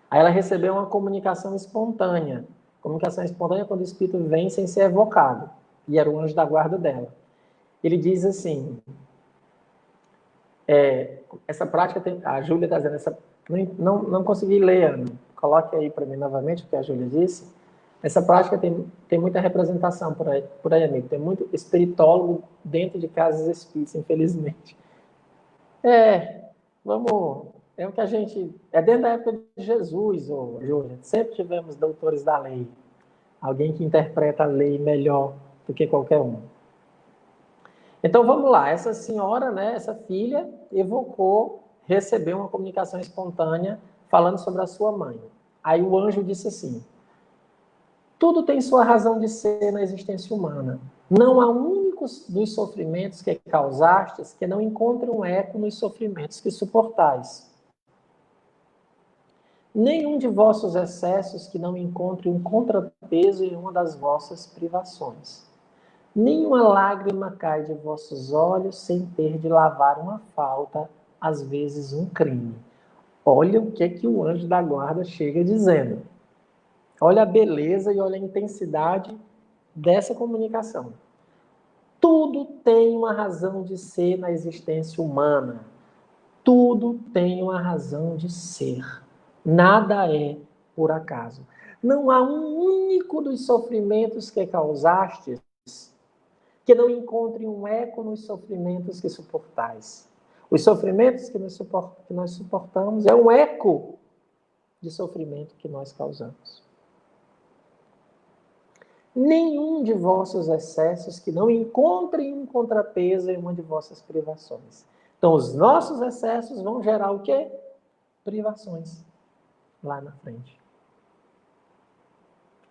Aí ela recebeu uma comunicação espontânea. Comunicação espontânea é quando o espírito vem sem ser evocado. E era o anjo da guarda dela. Ele diz assim, essa prática, a Júlia está dizendo, não consegui ler, Ana. Coloque aí para mim novamente o que a Júlia disse. Essa prática tem muita representação por aí, amigo. Tem muito espiritólogo dentro de casas espíritas, infelizmente. É o que a gente... É dentro da época de Jesus, Júlia. Sempre tivemos doutores da lei. Alguém que interpreta a lei melhor do que qualquer um. Então vamos lá, essa senhora, né, essa filha, evocou, recebeu uma comunicação espontânea falando sobre a sua mãe. Aí o anjo disse assim: tudo tem sua razão de ser na existência humana. Não há um único dos sofrimentos que causastes que não encontre um eco nos sofrimentos que suportais. Nenhum de vossos excessos que não encontre um contrapeso em uma das vossas privações. Nenhuma lágrima cai de vossos olhos sem ter de lavar uma falta, às vezes um crime. Olha o que o anjo da guarda chega dizendo. Olha a beleza e olha a intensidade dessa comunicação. Tudo tem uma razão de ser na existência humana. Tudo tem uma razão de ser. Nada é por acaso. Não há um único dos sofrimentos que causastes que não encontre um eco nos sofrimentos que suportais. Os sofrimentos que nós suportamos é um eco de sofrimento que nós causamos. Nenhum de vossos excessos que não encontrem um contrapeso em uma de vossas privações. Então, os nossos excessos vão gerar o quê? Privações lá na frente.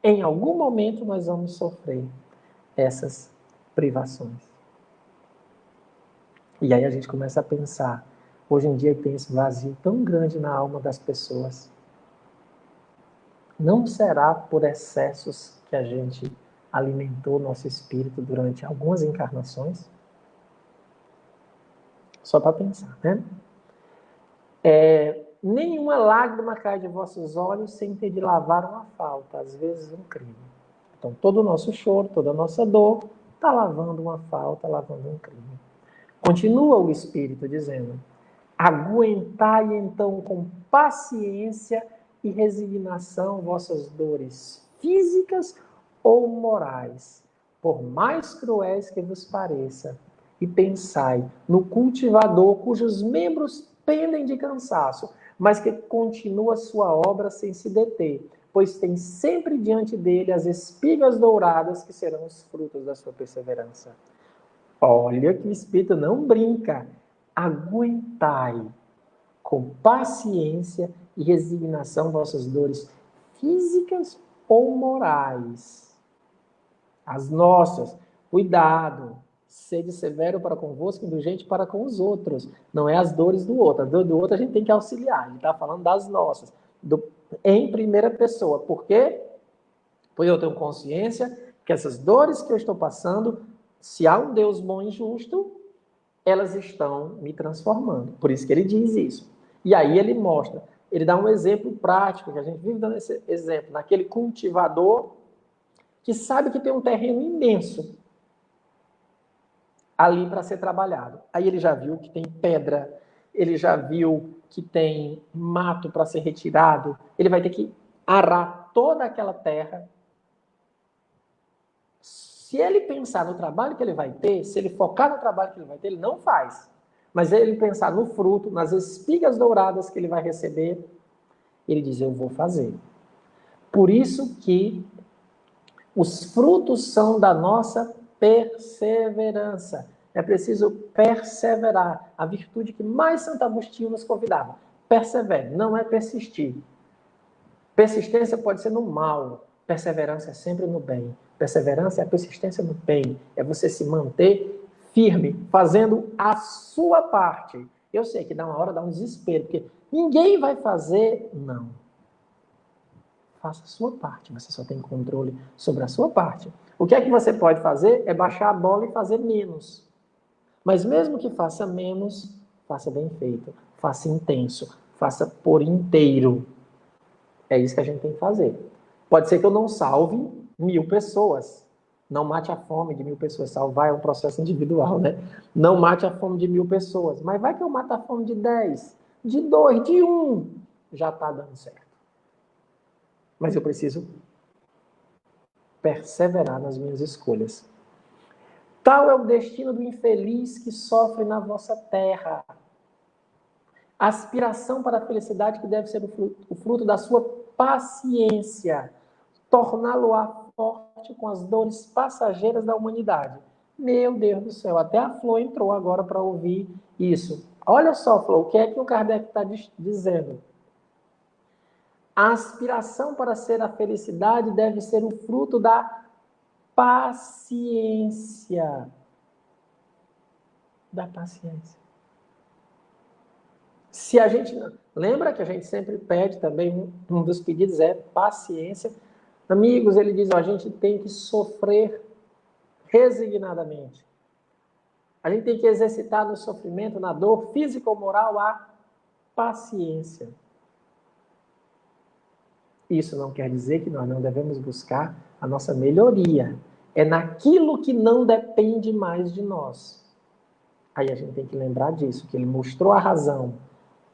Em algum momento nós vamos sofrer essas privações. E aí a gente começa a pensar, hoje em dia tem esse vazio tão grande na alma das pessoas. Não será por excessos que a gente alimentou nosso espírito durante algumas encarnações? Só para pensar, né? Nenhuma lágrima cai de vossos olhos sem ter de lavar uma falta, às vezes um crime. Então, todo o nosso choro, toda a nossa dor, está lavando uma falta, lavando um crime. Continua o Espírito dizendo: aguentai então com paciência e resignação vossas dores físicas ou morais, por mais cruéis que vos pareça, e pensai no cultivador cujos membros pendem de cansaço, mas que continua sua obra sem se deter, pois tem sempre diante dele as espigas douradas que serão os frutos da sua perseverança. Olha que o Espírito não brinca. Aguentai com paciência e resignação vossas dores físicas ou morais. As nossas. Cuidado. Sede severo para convosco e indulgente para com os outros. Não é as dores do outro. A dor do outro a gente tem que auxiliar. Ele está falando das nossas. Em primeira pessoa. Por quê? Pois eu tenho consciência que essas dores que eu estou passando, se há um Deus bom e justo, elas estão me transformando. Por isso que ele diz isso. E aí ele mostra, ele dá um exemplo prático, que a gente vive dando esse exemplo, naquele cultivador que sabe que tem um terreno imenso ali para ser trabalhado. Aí ele já viu que tem pedra, ele já viu que tem mato para ser retirado, ele vai ter que arar toda aquela terra. Se ele pensar no trabalho que ele vai ter, se ele focar no trabalho que ele vai ter, ele não faz. Mas ele pensar no fruto, nas espigas douradas que ele vai receber, ele diz, eu vou fazer. Por isso que os frutos são da nossa perseverança. É preciso perseverar. A virtude que mais Santo Agostinho nos convidava. Persevere, não é persistir. Persistência pode ser no mal. Perseverança é sempre no bem. Perseverança é a persistência no bem. É você se manter firme, fazendo a sua parte. Eu sei que dá uma hora, dá um desespero, porque ninguém vai fazer, não. Faça a sua parte, você só tem controle sobre a sua parte. O que é que você pode fazer? É baixar a bola e fazer menos. Mas mesmo que faça menos, faça bem feito, faça intenso, faça por inteiro. É isso que a gente tem que fazer. Pode ser que eu não salve 1000 pessoas. Não mate a fome de 1000 pessoas. Salvar é um processo individual, né? Não mate a fome de 1000 pessoas. Mas vai que eu mato a fome de 10, de 2, de 1. Já está dando certo. Mas eu preciso perseverar nas minhas escolhas. Tal é o destino do infeliz que sofre na vossa terra. A aspiração para a felicidade que deve ser o fruto da sua paciência, torná-lo-á forte com as dores passageiras da humanidade. Meu Deus do céu, até a Flor entrou agora para ouvir isso. Olha só, Flor, o que é que o Kardec está dizendo? A aspiração para ser a felicidade deve ser o fruto da paciência. Da paciência. Se a gente... Lembra que a gente sempre pede também, um dos pedidos é paciência. Amigos, ele diz, ó, a gente tem que sofrer resignadamente. A gente tem que exercitar no sofrimento, na dor física ou moral, a paciência. Isso não quer dizer que nós não devemos buscar a nossa melhoria. É naquilo que não depende mais de nós. Aí a gente tem que lembrar disso, que ele mostrou a razão.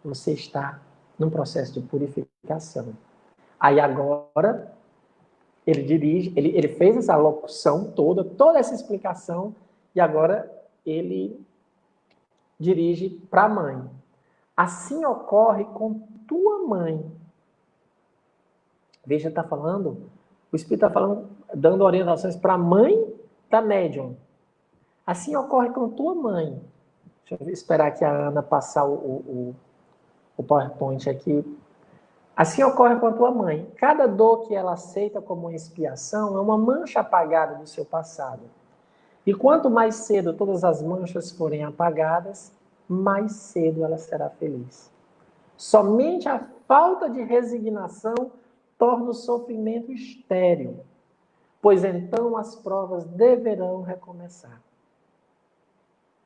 Você está num processo de purificação. Aí agora, ele dirige, ele fez essa locução toda essa explicação, e agora ele dirige para a mãe. Assim ocorre com tua mãe. Veja, está falando, o Espírito está falando, dando orientações para a mãe da médium. Assim ocorre com tua mãe. Deixa eu esperar que a Ana passar o PowerPoint aqui. Assim ocorre com a tua mãe. Cada dor que ela aceita como uma expiação é uma mancha apagada do seu passado. E quanto mais cedo todas as manchas forem apagadas, mais cedo ela será feliz. Somente a falta de resignação torna o sofrimento estéril, pois então as provas deverão recomeçar.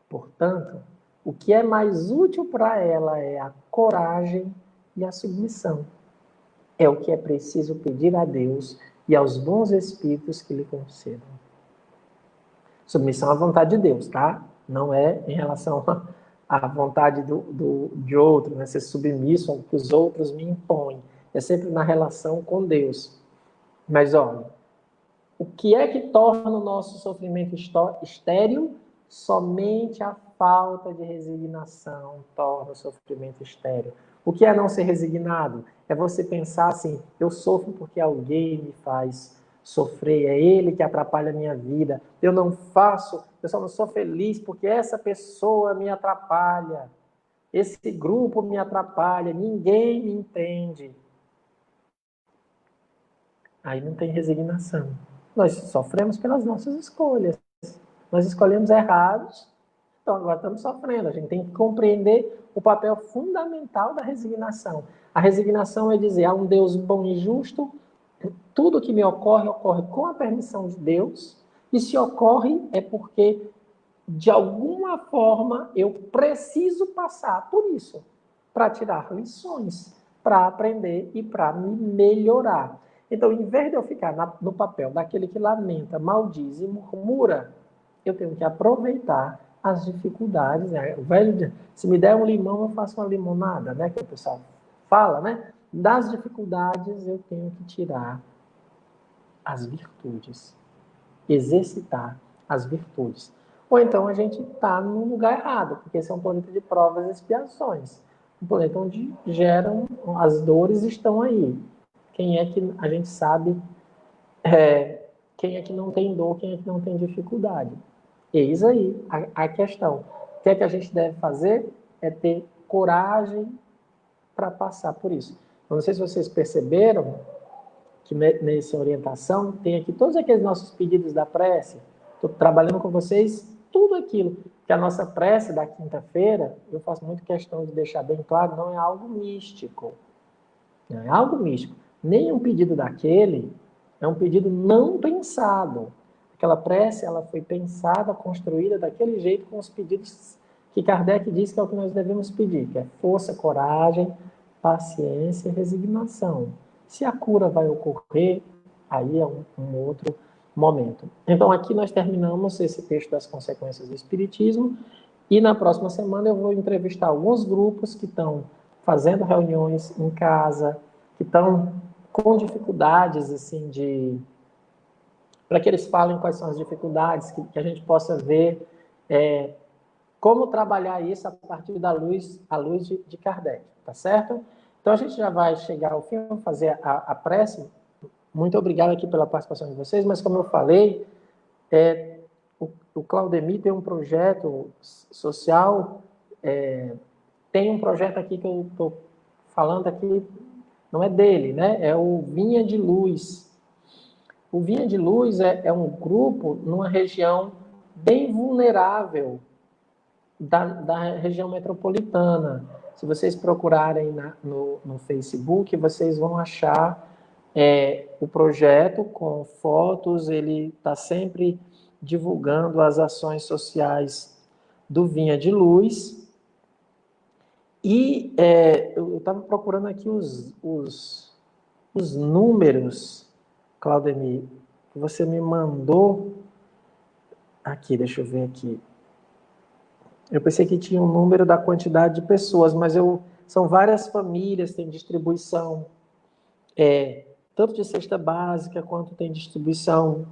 Portanto, o que é mais útil para ela é a coragem e a submissão. É o que é preciso pedir a Deus e aos bons espíritos que lhe concedam. Submissão à vontade de Deus, tá? Não é em relação à vontade de outro, né? Ser submisso ao que os outros me impõem. É sempre na relação com Deus. Mas, olha, o que é que torna o nosso sofrimento estéril? Somente a falta de resignação torna o sofrimento estéril. O que é não ser resignado? É você pensar assim, eu sofro porque alguém me faz sofrer, é ele que atrapalha a minha vida. Eu não faço, eu só não sou feliz porque essa pessoa me atrapalha. Esse grupo me atrapalha, ninguém me entende. Aí não tem resignação. Nós sofremos pelas nossas escolhas. Nós escolhemos errados, então agora estamos sofrendo. A gente tem que compreender o papel fundamental da resignação. A resignação é dizer, há um Deus bom e justo, tudo que me ocorre, ocorre com a permissão de Deus, e se ocorre é porque, de alguma forma, eu preciso passar por isso, para tirar lições, para aprender e para me melhorar. Então, em vez de eu ficar no papel daquele que lamenta, maldiz e murmura, eu tenho que aproveitar as dificuldades, né? O velho, se me der um limão, eu faço uma limonada, né? Que o pessoal fala, né? Das dificuldades eu tenho que tirar as virtudes, exercitar as virtudes. Ou então a gente está no lugar errado, porque esse é um planeta de provas e expiações. Um planeta onde geram, as dores estão aí. Quem é que a gente sabe, quem é que não tem dor, quem é que não tem dificuldade? Eis aí a questão. O que é que a gente deve fazer? É ter coragem para passar por isso. Eu não sei se vocês perceberam que nessa orientação tem aqui todos aqueles nossos pedidos da prece. Estou trabalhando com vocês tudo aquilo que a nossa prece da quinta-feira, eu faço muito questão de deixar bem claro, não é algo místico. Não é algo místico. Nenhum pedido daquele é um pedido não pensado. Aquela prece, ela foi pensada, construída daquele jeito com os pedidos que Kardec diz que é o que nós devemos pedir, que é força, coragem, paciência e resignação. Se a cura vai ocorrer, aí é um outro momento. Então, aqui nós terminamos esse texto das consequências do Espiritismo, e na próxima semana eu vou entrevistar alguns grupos que estão fazendo reuniões em casa, que estão com dificuldades, assim, para que eles falem quais são as dificuldades, que a gente possa ver como trabalhar isso a partir da luz, de Kardec, tá certo? Então, a gente já vai chegar ao fim, vamos fazer a prece. Muito obrigado aqui pela participação de vocês, mas como eu falei, o Claudemir tem um projeto social, tem um projeto aqui que eu estou falando aqui, não é dele, né? É o Vinha de Luz. O Vinha de Luz é um grupo numa região bem vulnerável da região metropolitana. Se vocês procurarem no Facebook, vocês vão achar o projeto com fotos, ele está sempre divulgando as ações sociais do Vinha de Luz. E eu estava procurando aqui os números, Claudemir, que você me mandou. Aqui, deixa eu ver aqui. Eu pensei que tinha um número da quantidade de pessoas, mas são várias famílias, tem distribuição, tanto de cesta básica, quanto tem distribuição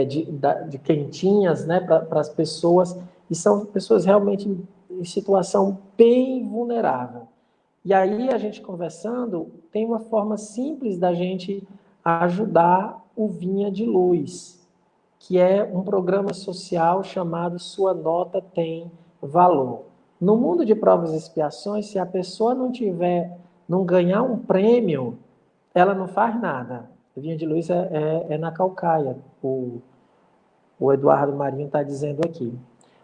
de quentinhas, né, para as pessoas, e são pessoas realmente em situação bem vulnerável. E aí, a gente conversando, tem uma forma simples da gente ajudar o Vinha de Luz, que é um programa social chamado Sua Nota Tem Valor. No mundo de provas e expiações, se a pessoa não ganhar um prêmio, ela não faz nada. O Vinha de Luz é na Caucaia, o Eduardo Marinho está dizendo aqui.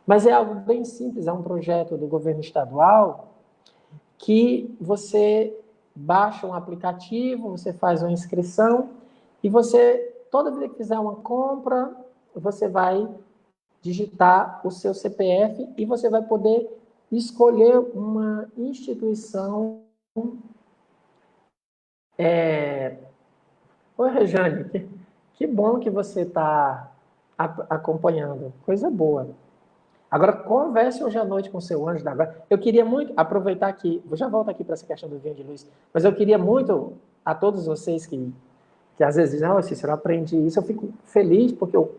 Mas é algo bem simples, é um projeto do governo estadual que você baixa um aplicativo, você faz uma inscrição e você, toda vez que fizer uma compra, você vai digitar o seu CPF e você vai poder escolher uma instituição. Oi, Rejane, que bom que você está acompanhando, coisa boa. Agora, converse hoje à noite com o seu anjo da guarda. Eu queria muito aproveitar aqui, eu já volto aqui para essa questão do Vinha de Luz, mas eu queria muito, a todos vocês que às vezes dizem, não, Cícero, eu aprendi isso, eu fico feliz porque eu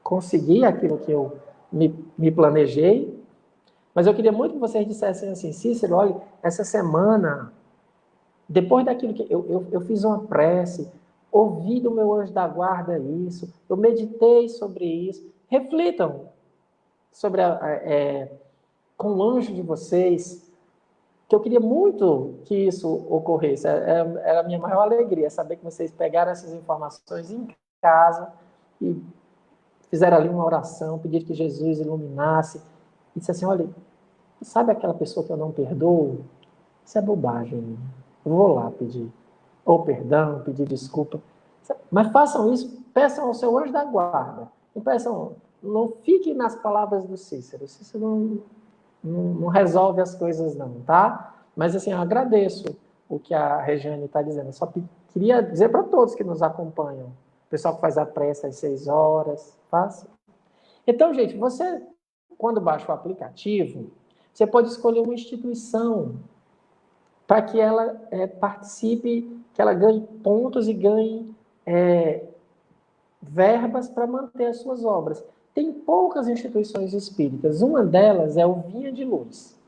consegui aquilo que eu me planejei, mas eu queria muito que vocês dissessem assim, Cícero, olha, essa semana, depois daquilo que eu fiz uma prece, ouvi do meu anjo da guarda isso, eu meditei sobre isso, reflitam sobre com o anjo de vocês, que eu queria muito que isso ocorresse. Era a minha maior alegria, saber que vocês pegaram essas informações em casa e fizeram ali uma oração, pediram que Jesus iluminasse, e disse assim, olha, sabe aquela pessoa que eu não perdoo? Isso é bobagem. Eu vou lá pedir ou perdão, pedir desculpa. Mas façam isso, peçam ao seu anjo da guarda. Não fiquem nas palavras do Cícero. O Cícero não resolve as coisas não, tá? Mas assim, eu agradeço o que a Regiane está dizendo. Eu só queria dizer para todos que nos acompanham, o pessoal que faz a prece às 6 horas, faça. Então, gente, você, quando baixa o aplicativo, você pode escolher uma instituição para que ela participe, que ela ganhe pontos e ganhe verbas para manter as suas obras. Tem poucas instituições espíritas, uma delas é o Vinha de Luz.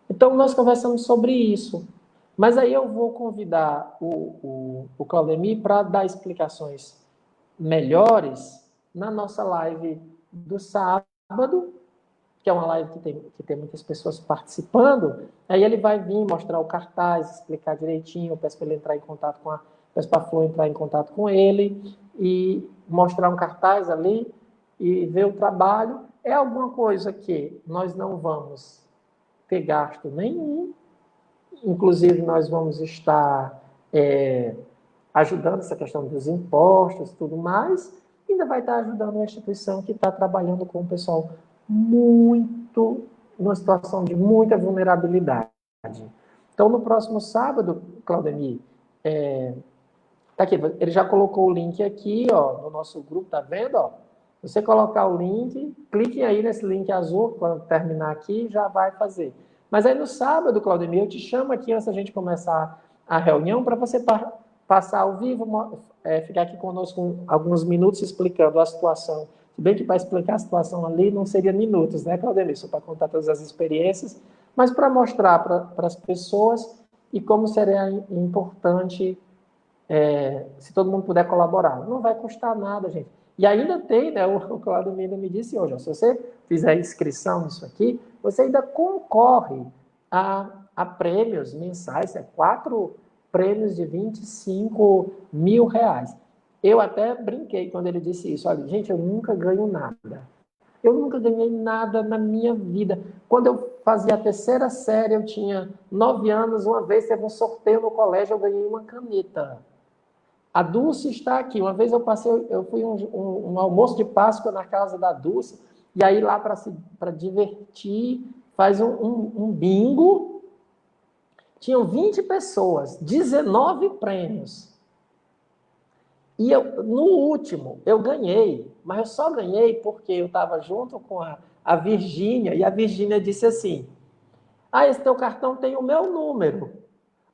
Então, nós conversamos sobre isso. Mas aí eu vou convidar o Claudemir para dar explicações melhores na nossa live do sábado, que é uma live que tem muitas pessoas participando. Aí ele vai vir mostrar o cartaz, explicar direitinho, eu peço para ele entrar em contato peço para a Flor entrar em contato com ele e mostrar um cartaz ali e ver o trabalho. É alguma coisa que nós não vamos ter gasto nenhum, inclusive nós vamos estar ajudando essa questão dos impostos e tudo mais, e ainda vai estar ajudando uma instituição que está trabalhando com o pessoal numa situação de muita vulnerabilidade. Então, no próximo sábado, Claudemir, tá aqui, ele já colocou o link aqui, ó, no nosso grupo, tá vendo? Ó? Se você colocar o link, clique aí nesse link azul, quando terminar aqui, já vai fazer. Mas aí no sábado, Claudemir, eu te chamo aqui antes da gente começar a reunião para você passar ao vivo, ficar aqui conosco alguns minutos explicando a situação. Se bem que para explicar a situação ali não seria minutos, né, Claudemir? Só para contar todas as experiências, mas para mostrar para as pessoas e como seria importante se todo mundo puder colaborar. Não vai custar nada, gente. E ainda tem, né, o Claudio ainda me disse hoje, ó, se você fizer inscrição nisso aqui, você ainda concorre a prêmios mensais, 4 prêmios de 25 mil reais. Eu até brinquei quando ele disse isso. Olha, gente, eu nunca ganho nada. Eu nunca ganhei nada na minha vida. Quando eu fazia a terceira série, eu tinha 9 anos, uma vez teve um sorteio no colégio, eu ganhei uma caneta. A Dulce está aqui. Uma vez eu fui um almoço de Páscoa na casa da Dulce, e aí lá para divertir, faz um bingo. Tinham 20 pessoas, 19 prêmios. E no último, eu ganhei, mas eu só ganhei porque eu estava junto com a Virgínia, e a Virgínia disse assim, esse teu cartão tem o meu número.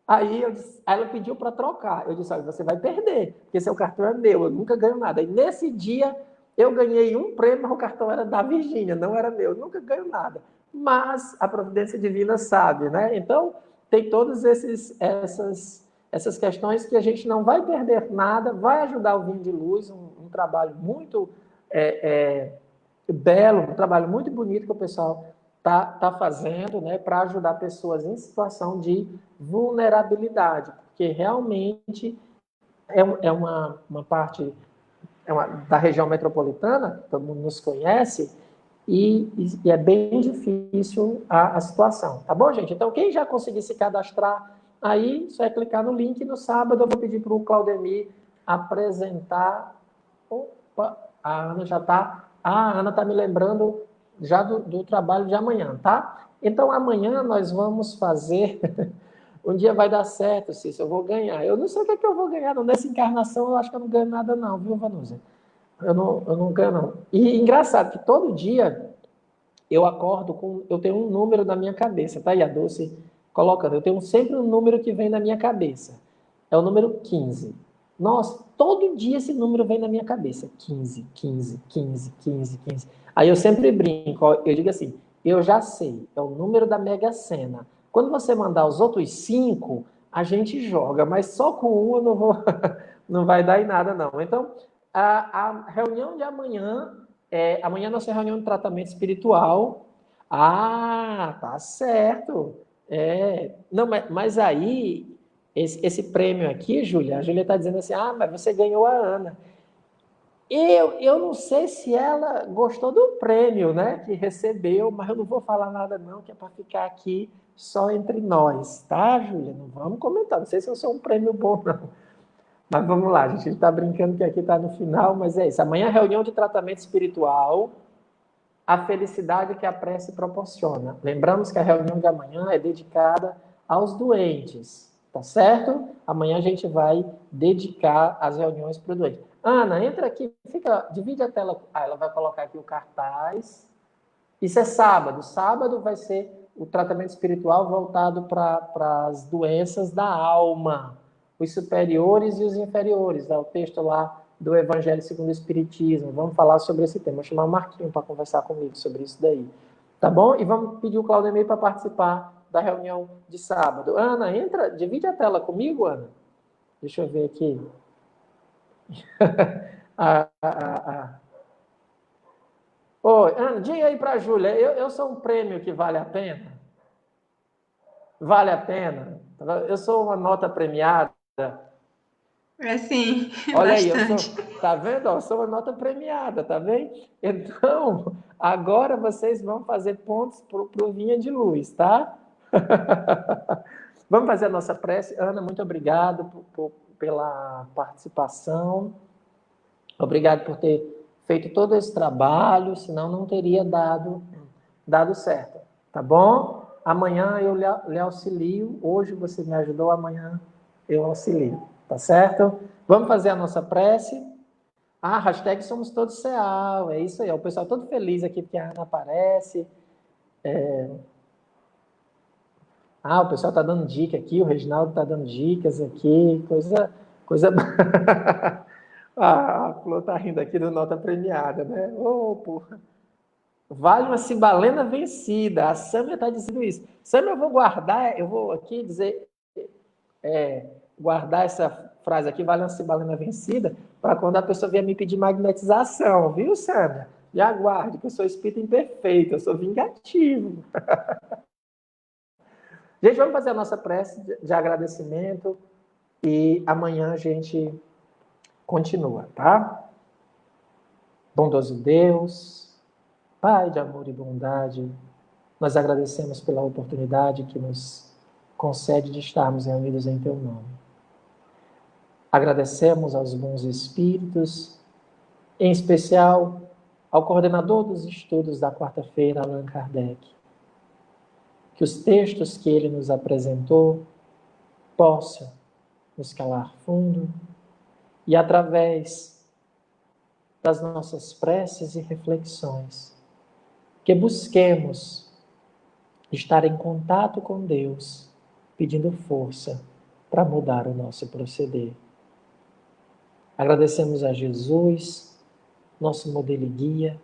Aí ela pediu para trocar. Eu disse, olha, você vai perder, porque seu cartão é meu, eu nunca ganho nada. E nesse dia, eu ganhei um prêmio, mas o cartão era da Virgínia, não era meu, eu nunca ganho nada. Mas a providência divina sabe, né? Então, tem todas essas questões que a gente não vai perder nada, vai ajudar o Vinho de Luz, um trabalho muito belo, um trabalho muito bonito que o pessoal está fazendo, né, para ajudar pessoas em situação de vulnerabilidade, porque realmente é uma parte da região metropolitana, todo mundo nos conhece, e é bem difícil a situação. Tá bom, gente? Então, quem já conseguir se cadastrar aí, só é clicar no link. No sábado eu vou pedir para o Claudemir apresentar. Opa, a Ana já está. A Ana está me lembrando já do trabalho de amanhã, tá? Então, amanhã nós vamos fazer. Um dia vai dar certo, Cícero, eu vou ganhar. Eu não sei o que, é que eu vou ganhar, não. Nessa encarnação eu acho que eu não ganho nada, não, viu, Vanusa? Eu não ganho, não. E engraçado que todo dia eu acordo com. Eu tenho um número na minha cabeça, tá? E a Dulce colocando. Eu tenho sempre um número que vem na minha cabeça. É o número 15. Nossa, todo dia esse número vem na minha cabeça. 15, 15, 15, 15, 15. Aí eu sempre brinco, eu digo assim, eu já sei, é o número da Mega Sena. Quando você mandar os outros 5, a gente joga, mas só com um eu não vou, não vai dar em nada, não. Então, a reunião de amanhã, amanhã nossa reunião de tratamento espiritual. Ah, tá certo. Não, mas aí, esse prêmio aqui, Júlia, a Júlia está dizendo assim, mas você ganhou a Ana. Eu não sei se ela gostou do prêmio, né, que recebeu, mas eu não vou falar nada não, que é para ficar aqui só entre nós, tá, Júlia? Não vamos comentar, não sei se eu sou um prêmio bom, não. Mas vamos lá, a gente está brincando que aqui está no final, mas é isso. Amanhã, reunião de tratamento espiritual, a felicidade que a prece proporciona. Lembramos que a reunião de amanhã é dedicada aos doentes, tá certo? Amanhã a gente vai dedicar as reuniões para o doente. Ana, entra aqui, divide a tela. Ela vai colocar aqui o cartaz. Isso é sábado. Sábado vai ser o tratamento espiritual voltado para as doenças da alma, os superiores e os inferiores. Dá o texto lá do Evangelho segundo o Espiritismo. Vamos falar sobre esse tema. Vou chamar o Marquinho para conversar comigo sobre isso daí. Tá bom? E vamos pedir o Claudemir para participar da reunião de sábado. Ana, entra, divide a tela comigo, Ana. Deixa eu ver aqui. Oi, Ana, diga aí para a Júlia, eu sou um prêmio que vale a pena? Vale a pena? Eu sou uma nota premiada? Sim, Olha aí, bastante. tá vendo? Eu sou uma nota premiada, tá vendo? Então, agora vocês vão fazer pontos pro Vinha de Luz, tá? Vamos fazer a nossa prece. Ana, muito obrigado pela participação. Obrigado por ter feito todo esse trabalho, senão não teria dado certo, tá bom? Amanhã eu lhe auxilio, hoje você me ajudou, amanhã eu auxilio, tá certo? Vamos fazer a nossa prece. Hashtag somos todos CEAL, é isso aí, o pessoal todo feliz aqui porque a Ana aparece. O pessoal está dando dica aqui, o Reginaldo está dando dicas aqui, coisa... A Flor está rindo aqui do nota premiada, né? Porra. Vale uma cibalena vencida. A Sâmia está dizendo isso. Sâmia, eu vou aqui dizer, guardar essa frase aqui, valência e balena vencida, para quando a pessoa vier me pedir magnetização, viu, Sandra? E aguarde, que eu sou espírito imperfeito, eu sou vingativo. Gente, vamos fazer a nossa prece de agradecimento e amanhã a gente continua, tá? Bondoso Deus, Pai de amor e bondade, nós agradecemos pela oportunidade que nos concede de estarmos reunidos em Teu nome. Agradecemos aos bons espíritos, em especial ao coordenador dos estudos da quarta-feira, Allan Kardec, que os textos que ele nos apresentou possam nos calar fundo e, através das nossas preces e reflexões, que busquemos estar em contato com Deus, pedindo força para mudar o nosso proceder. Agradecemos a Jesus, nosso modelo e guia.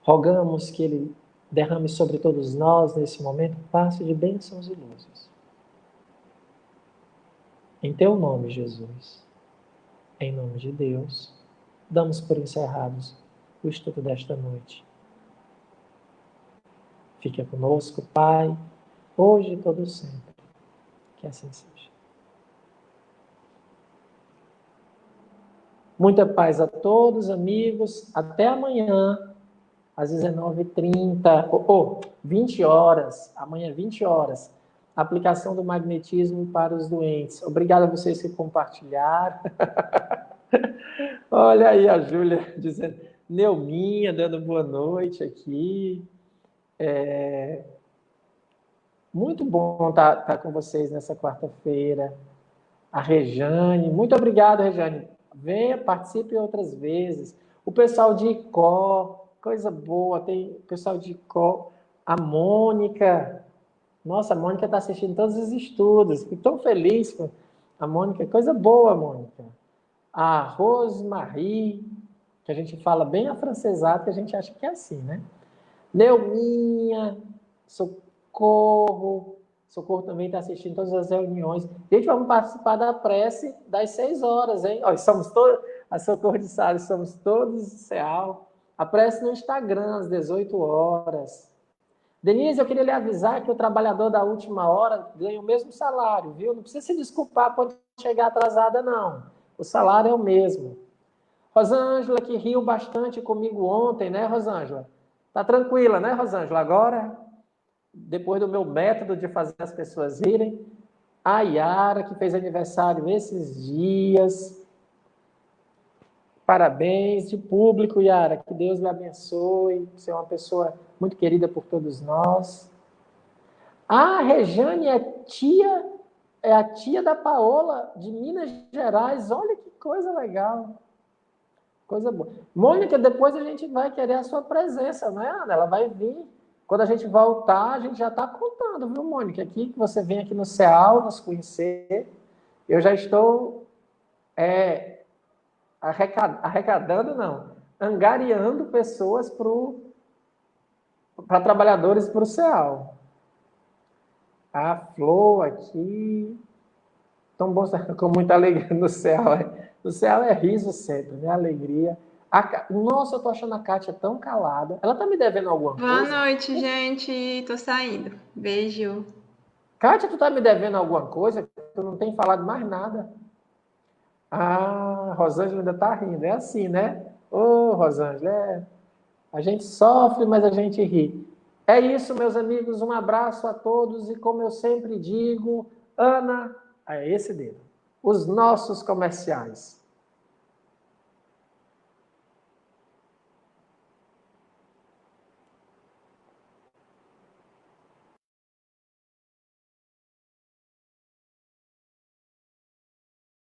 Rogamos que Ele derrame sobre todos nós, nesse momento, um passe de bênçãos e luzes. Em Teu nome, Jesus, em nome de Deus, damos por encerrados o estudo desta noite. Fique conosco, Pai, hoje e todo sempre. Que assim seja. Muita paz a todos, amigos. Até amanhã, às 19h30. 20 horas. Amanhã, 20 horas. Aplicação do magnetismo para os doentes. Obrigado a vocês que compartilharam. Olha aí a Júlia dizendo, Neuminha, dando boa noite aqui. Muito bom estar com vocês nessa quarta-feira. A Rejane, muito obrigado, Rejane. Venha, participe outras vezes. O pessoal de Icó, coisa boa, tem o pessoal de Icó. A Mônica, nossa, a Mônica está assistindo todos os estudos. Fico tão feliz com a Mônica, coisa boa, Mônica. A Rosemarie, que a gente fala bem afrancesado, que a gente acha que é assim, né? Neuminha, Socorro também está assistindo todas as reuniões. Gente, vamos participar da prece das 6 horas, hein? Ó, somos todos, a Socorro de Salles, somos todos CEAL. A prece no Instagram, às 18 horas. Denise, eu queria lhe avisar que o trabalhador da última hora ganha o mesmo salário, viu? Não precisa se desculpar por chegar atrasada, não. O salário é o mesmo. Rosângela, que riu bastante comigo ontem, né, Rosângela? Tá tranquila, né, Rosângela? Agora, depois do meu método de fazer as pessoas rirem, a Yara, que fez aniversário esses dias. Parabéns de público, Yara. Que Deus lhe abençoe. Você é uma pessoa muito querida por todos nós. A Rejane é a tia da Paola, de Minas Gerais. Olha que coisa legal. Coisa boa. Mônica, depois a gente vai querer a sua presença, não é, Ana? Ela vai vir. Quando a gente voltar, a gente já está contando, viu, Mônica? Aqui, que você vem aqui no CEAL nos conhecer. Eu já estou arrecadando, não, angariando pessoas para trabalhadores para o CEAL. A Flor aqui. Tão bom estar com muita alegria no CEAL. No CEAL é riso sempre, né? Alegria. Nossa, eu tô achando a Kátia tão calada. Ela tá me devendo alguma coisa? Boa noite, gente. Tô saindo. Beijo. Kátia, tu tá me devendo alguma coisa? Tu não tem falado mais nada. Ah, Rosângela ainda tá rindo. É assim, né? Ô, Rosângela, a gente sofre, mas a gente ri. É isso, meus amigos. Um abraço a todos. E como eu sempre digo, Ana, é esse dedo. Os nossos comerciais.